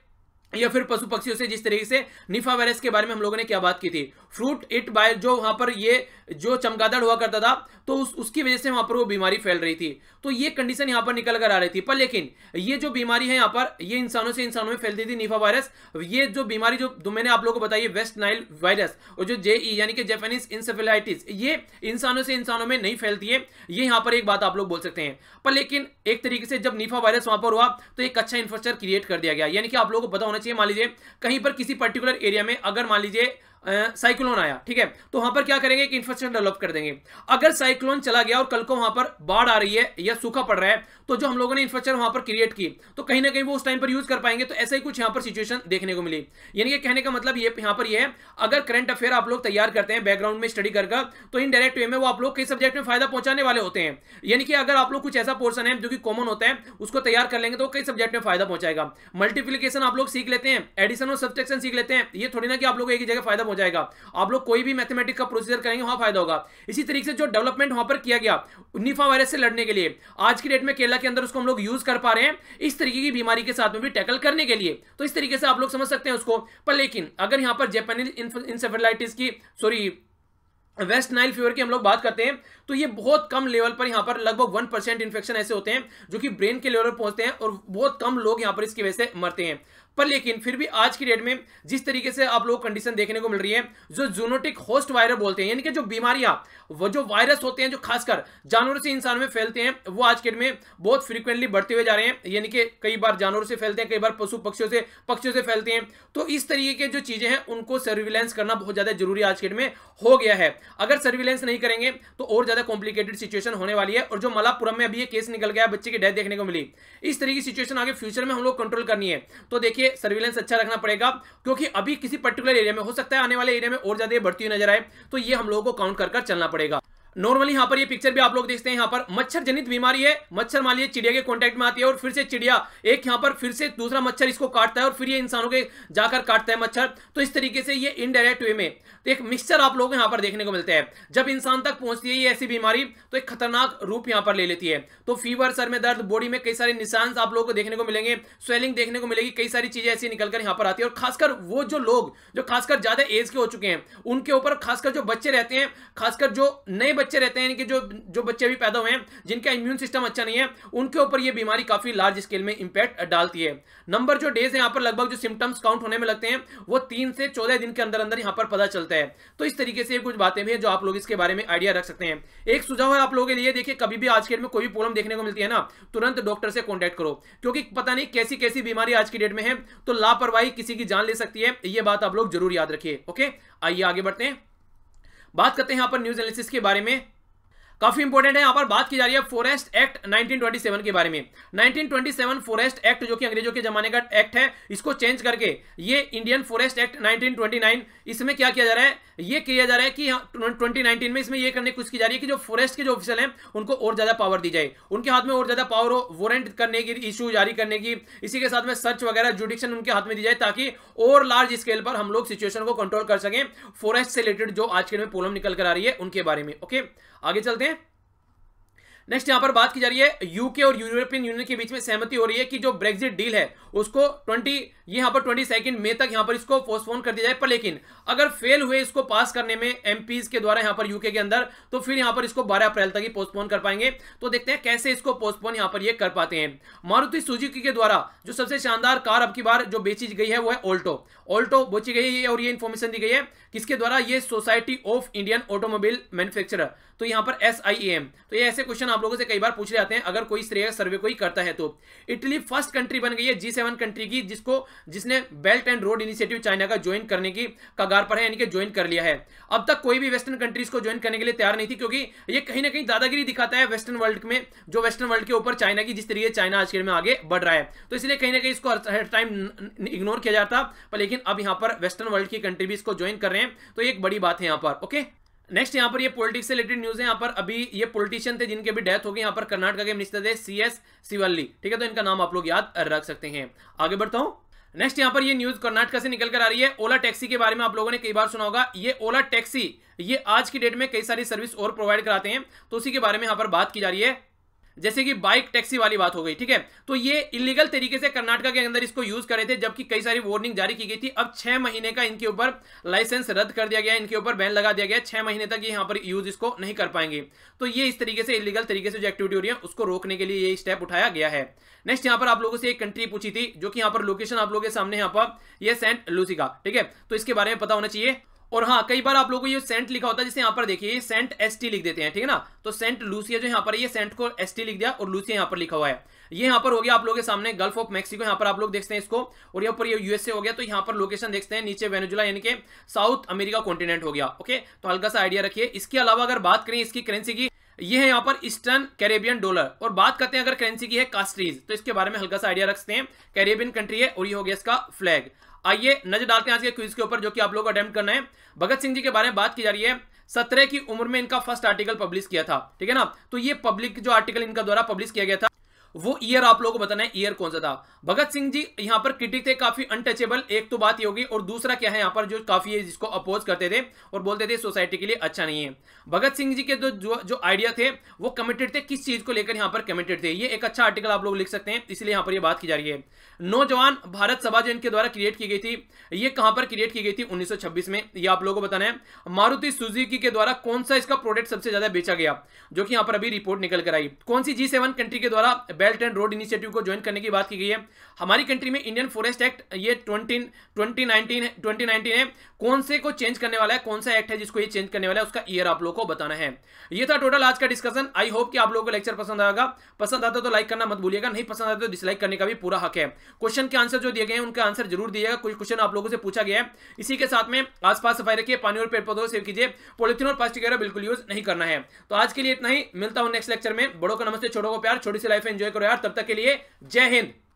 या फिर पशु पक्षियों से। जिस तरीके से निफा वायरस के बारे में हम लोगों ने क्या बात की थी, फ्रूट इट बाय, जो वहां पर ये जो चमगादड़ हुआ करता था, तो उसकी वजह से वहां पर वो बीमारी फैल रही थी। तो ये कंडीशन यहां पर निकल कर आ रही थी। पर लेकिन ये जो बीमारी है यहाँ पर, ये इंसानों से इंसानों में फैलती थी निफा वायरस। ये जो बीमारी जो मैंने आप लोगों को बताई वेस्ट नाइल वायरस और जो जेई यानी कि जापानीज इंसेफेलाइटिस, ये इंसानों से इंसानों में नहीं फैलती है। ये यहाँ पर एक बात आप लोग बोल सकते हैं। पर लेकिन एक तरीके से जब निफा वायरस वहां पर हुआ तो एक अच्छा इंफ्रास्ट्रक्चर क्रिएट कर दिया गया। यानी कि आप लोगों को पता होना चाहिए, मान लीजिए कहीं पर किसी पर्टिकुलर एरिया में अगर मान लीजिए साइक्लोन आया, ठीक है, तो वहां पर क्या करेंगे कि इंफ्रास्ट्रक्चर डेवलप कर देंगे। अगर साइक्लोन चला गया और कल को वहां पर बाढ़ आ रही है या सूखा पड़ रहा है, तो जो हम लोगों ने इंफ्रास्ट्रक्चर वहां पर क्रिएट की, तो कहीं ना कहीं वो उस टाइम पर यूज कर पाएंगे। तो ऐसा ही कुछ यहां पर सिचुएशन देखने को मिली। यानी कि कहने का मतलब ये यहां पर ये है, अगर करंट अफेयर आप लोग तैयार करते हैं बैकग्राउंड में स्टडी कर, तो इनडायरेक्ट वे में वो आप लोग कई सब्जेक्ट में फायदा पहुंचाने वाले होते हैं। यानी कि अगर आप लोग कुछ ऐसा पोर्सन है जो कि कॉमन होता है, उसको तैयार कर लेंगे तो कई सब्जेक्ट में फायदा पहुंचाएगा। मल्टीप्लिकेशन आप लोग सीख लेते हैं, एडिशन और सब्ट्रैक्शन सीख लेते हैं, ये थोड़ी ना कि आप लोग एक ही जगह फायदा पहुंचाएगा। आप कोई भी मैथमेटिक्स का प्रोसीजर करेंगे वहां फायदा होगा। इसी तरीके से जो डेवलपमेंट वहां पर किया गया निफा वायरस से लड़ने के लिए, आज की डेट में केरला के अंदर उसको हम लोग यूज कर पा रहे हैं इस तरीके की बीमारी के साथ में भी टैकल करने के लिए। तो इस तरीके से आप लोग समझ सकते हैं उसको। पर लेकिन अगर यहां पर जापानीज इंसेफेलाइटिस की वेस्ट नाइल फीवर की हम लोग बात करते हैं, तो ये बहुत कम लेवल पर यहाँ पर लगभग 1% इन्फेक्शन ऐसे होते हैं जो कि ब्रेन के लेवल पर पहुंचते हैं, और बहुत कम लोग यहाँ पर इसकी वजह से मरते हैं। पर लेकिन फिर भी आज की डेट में जिस तरीके से आप लोग कंडीशन देखने को मिल रही है, जो जूनोटिक होस्ट वायरस बोलते हैं, यानी कि जो बीमारियां, वो जो वायरस होते हैं जो खासकर जानवरों से इंसान में फैलते हैं, वो आज के डेट में बहुत फ्रीक्वेंटली बढ़ते हुए जा रहे हैं। यानी कि कई बार जानवरों से फैलते हैं, कई बार पशु पक्षियों से फैलते हैं। तो इस तरीके के जो चीजें हैं उनको सर्विलेंस करना बहुत ज्यादा जरूरी आज के डेट में हो गया है। अगर सर्विलेंस नहीं करेंगे तो और ज्यादा कॉम्प्लिकेटेड सिचुएशन होने वाली है। और जो मलापुरम में अभी ये केस निकल गया, बच्चे की डेथ देखने को मिली, इस तरीके की सिचुएशन आगे फ्यूचर में हम लोग कंट्रोल करनी है। तो देखिए सर्विलेंस अच्छा रखना पड़ेगा, क्योंकि अभी किसी पर्टिकुलर एरिया में हो सकता है आने वाले एरिया में और ज्यादा बढ़ती हुई नजर आए, तो ये हम लोगों को काउंट कर चलना पड़ेगा। नॉर्मली यहाँ पर ये पिक्चर भी आप लोग देखते हैं, यहाँ पर मच्छर जनित बीमारी है। मच्छर मान लीजिए चिड़िया के कांटेक्ट में आती है और फिर से चिड़िया एक यहाँ पर फिर से दूसरा मच्छर इसको काटता है और फिर ये इंसानों के जाकर काटता है मच्छर। तो इस तरीके से ये इनडायरेक्ट वे में एक मिक्सचर आप लोग यहाँ पर देखने को मिलता है। जब इंसान तक पहुंचती है ये ऐसी बीमारी, तो एक खतरनाक रूप यहाँ पर ले लेती है। तो फीवर, सर में दर्द, बॉडी में कई सारे निशान आप लोगों को देखने को मिलेंगे, स्वेलिंग देखने को मिलेगी, कई सारी चीजें ऐसी निकलकर यहाँ पर आती है। और खासकर वो जो लोग जो खासकर ज्यादा एज के हो चुके हैं, उनके ऊपर खासकर जो बच्चे रहते हैं, खासकर जो नए बच्चे रहते हैं, यानी कि जो बच्चे अभी पैदा हुए हैं जिनका इम्यून सिस्टम अच्छा नहीं है, उनके ऊपर ये बीमारी काफी लार्ज स्केल में इंपैक्ट डालती है। नंबर जो डेज है यहाँ पर लगभग जो सिम्टम्स काउंट होने में लगते हैं, वो 3 से 14 दिन के अंदर अंदर यहाँ पर पता चलता है। तो इस तरीके से कुछ बातें भी हैं जो आप लोग इसके बारे में आइडिया रख सकते हैं। एक सुझाव है आप लोगों के लिए, देखिए कभी भी आज के डेट में कोई भी प्रॉब्लम देखने को मिलती है ना, तुरंत डॉक्टर से कॉन्टैक्ट करो, क्योंकि पता नहीं कैसी कैसी बीमारी आज की डेट में है, तो लापरवाही किसी की जान ले सकती है। ये बात आप लोग जरूर याद रखिए। ओके, आइए आगे बढ़ते हैं, बात करते हैं यहाँ पर न्यूज एनालिसिस के बारे में। काफी इंपॉर्टेंट है, यहां पर बात की जा रही है फॉरेस्ट एक्ट 1927 के बारे में। 1927 फॉरेस्ट एक्ट जो कि अंग्रेजों के जमाने का एक्ट है, इसको चेंज करके ये इंडियन फॉरेस्ट एक्ट 1929, इसमें क्या किया जा रहा है, ये किया जा रहा है कि 2019 में इसमें ये करने की कोशिश की जा रही है कि जो फॉरेस्ट के जो ऑफिसर हैं उनको और ज्यादा पावर दी जाए, उनके हाथ में और ज्यादा पावर हो वारंट करने की, इशू जारी करने की, इसी के साथ में सर्च वगैरह जुडिक्शन उनके हाथ में दी जाए, ताकि और लार्ज स्केल पर हम लोग सिचुएशन को कंट्रोल कर सकें फॉरेस्ट से रिलेटेड जो आज के में प्रॉब्लम निकल कर आ रही है उनके बारे में। ओके, आगे चलते हैं। नेक्स्ट यहां पर बात की जा रही है यूके और यूरोपियन यूनियन के बीच में सहमति हो रही है कि जो ब्रेक्जिट डील है उसको 22 मई तक यहां पर इसको पोस्टपोन कर दिया जाए, पर लेकिन अगर फेल हुए इसको पास करने में एमपीज के द्वारा यहां पर यूके के अंदर, तो फिर यहां पर इसको 12 अप्रैल तक ही पोस्टपोन कर पाएंगे। तो देखते हैं कैसे इसको पोस्टपोन यहां पर ये कर पाते हैं। मारुति सुजुकी के द्वारा जो सबसे शानदार कार अब की बार जो बेची गई है वो है ऑल्टो बेची गई है, और ये इंफॉर्मेशन दी गई है किसके द्वारा, ये society of Indian automobile manufacturer, तो यहां पर SIAM। तो ये ऐसे क्वेश्चन आप लोगों से कई बार पूछे जाते हैं अगर कोई सर्वे कोई करता है तो। इटली फर्स्ट कंट्री बन गई है G7 कंट्री की जिसने belt and road initiative China का ज्वाइन करने की कगार पर है, यानी कि ज्वाइन कर लिया है। अब तक कोई भी वेस्टर्न कंट्रीज को ज्वाइन करने के लिए तैयार नहीं थी, क्योंकि ये कहीं ना कहीं दादागिरी दिखाता है वेस्टर्न वर्ल्ड में, जो वेस्टर्न वर्ल्ड के ऊपर चाइना की, जिस तरीके चाइना आज के में आगे बढ़ रहा है, तो इसलिए कहीं ना कहीं इसको हर टाइम इग्नोर किया जाता। पर लेकिन अब यहाँ पर वेस्टर्न वर्ल्ड की कंट्री भी इसको ज्वाइन कर रहे हैं, तो एक बड़ी बात है यहाँ पर। ओके, नेक्स्ट यहाँ पर ये पॉलिटिक्स से रिलेटेड न्यूज है। यहाँ पर अभी ये पॉलिटिशियन थे जिनके भी डेथ हो गई, यहाँ पर कर्नाटका के मिनिस्टर थे CS शिवल्ली, ठीक है, तो इनका नाम आप लोग याद रख सकते हैं। आगे बढ़ता हूं। नेक्स्ट यहाँ पर ये न्यूज कर्नाटका से निकल कर आ रही है। ओला टैक्सी के बारे में आप लोगों ने कई बार सुना होगा। ये ओला टैक्सी ये आज की डेट में कई सारी सर्विस और प्रोवाइड कराते हैं, तो उसी के बारे में यहाँ पर बात की जा रही है, जैसे कि बाइक टैक्सी वाली बात हो गई, ठीक है। तो ये इलीगल तरीके से कर्नाटका के अंदर इसको यूज कर रहे थे, जबकि कई सारी वार्निंग जारी की गई थी। अब 6 महीने का इनके ऊपर लाइसेंस रद्द कर दिया गया, इनके ऊपर बैन लगा दिया गया, 6 महीने तक ये यहाँ पर यूज इसको नहीं कर पाएंगे। तो ये इस तरीके से इलीगल तरीके से जो एक्टिविटी हो रही है उसको रोकने के लिए ये स्टेप उठाया गया है। नेक्स्ट यहाँ पर आप लोगों से एक कंट्री पूछी थी, जो कि यहाँ पर लोकेशन आप लोगों के सामने यहाँ पर ये सेंट लूसी का, ठीक है, तो इसके बारे में पता होना चाहिए। और हाँ, कई बार आप लोगों को ये सेंट लिखा होता है, जिसे यहाँ पर देखिए सेंट ST लिख देते हैं, ठीक है ना। तो सेंट लूसिया जो यहाँ पर ये सेंट को ST लिख दिया और लूसिया यहाँ पर लिखा हुआ है। ये यहाँ पर हो गया आप लोगों के सामने गल्फ ऑफ मैक्सिको, यहाँ पर आप लोग देखते हैं इसको, और यहाँ पर ये USA हो गया। तो यहाँ पर लोकेशन देखते हैं नीचे वेनेजुला, यानी कि साउथ अमेरिका कॉन्टिनेंट हो गया। ओके, तो हल्का सा आइडिया रखिए। इसके अलावा अगर बात करें इसकी करेंसी की, ये है यहाँ पर ईस्टर्न कैरेबियन डॉलर, और बात करते हैं अगर करेंसी की है कास्ट्रीज, तो इसके बारे में हल्का सा आइडिया रखते हैं। कैरेबियन कंट्री है और ये हो गया इसका फ्लैग। आइए नजर डालते हैं आज के क्विज के ऊपर, जो कि आप लोगों को अटेम्प्ट करना है। भगत सिंह जी के बारे में बात की जा रही है। 17 की उम्र में इनका फर्स्ट आर्टिकल पब्लिश किया था, ठीक है ना। तो ये पब्लिक जो आर्टिकल इनका द्वारा पब्लिश किया गया था, वो ईयर आप लोगों को बताना है, ईयर कौन सा था। भगत सिंह जी यहाँ पर क्रिटिक थे, काफी अनटचेबल, एक तो बात ये होगी, और दूसरा क्या है यहाँ पर जो काफी है जिसको अपोज करते थे और बोलते थे सोसाइटी के लिए अच्छा नहीं है। भगत सिंह जी के जो आइडिया थे वो कमिटेड थे, किस चीज को लेकर यहाँ पर कमिटेड थे, ये एक अच्छा आर्टिकल आप लोग लिख सकते हैं, इसलिए यहाँ पर ये बात की जा रही है। नौजवान भारत सभा जो इनके द्वारा क्रिएट की गई थी, ये कहां पर क्रिएट की गई थी, 1926 में, ये आप लोगों को बताना है। मारुति सुजुकी के द्वारा कौन सा इसका प्रोडक्ट सबसे ज्यादा बेचा गया, जो कि यहां पर अभी रिपोर्ट निकल कर आई। कौन सी G7 कंट्री के द्वारा बेल्ट एंड रोड इनिशिएटिव को ज्वाइन करने की बात की गई है। हमारी कंट्री में इंडियन फॉरेस्ट एक्ट ये 2019 है, कौन से को चेंज करने वाला है, कौन सा एक्ट है जिसको ये चेंज करने वाला है, उसका ईयर आप लोगों को बताना है। ये था टोटल आज का डिस्कशन। आई होप कि आप लोगों को लेक्चर पसंद आएगा। पसंद आता तो लाइक करना मत भूलिएगा, नहीं पसंद आता तो डिसलाइक करने का भी पूरा हक है। क्वेश्चन के आंसर जो दिए गए हैं उनका आंसर जरूर दिएगा, कुछ क्वेश्चन आप लोगों से पूछा गया है। इसी के साथ में आसपास सफाई रखिए, पानी और पेड़ पौधों सेव कीजिए, पॉलिथीन और प्लास्टिक वगैरह बिल्कुल यूज नहीं करना है। तो आज के लिए इतना ही, मिलता हूं नेक्स्ट लेक्चर में। बड़ों का नमस्ते, छोटों को प्यार, छोटी सी लाइफ एंजॉय करो यार। तब तक के लिए जय हिंद।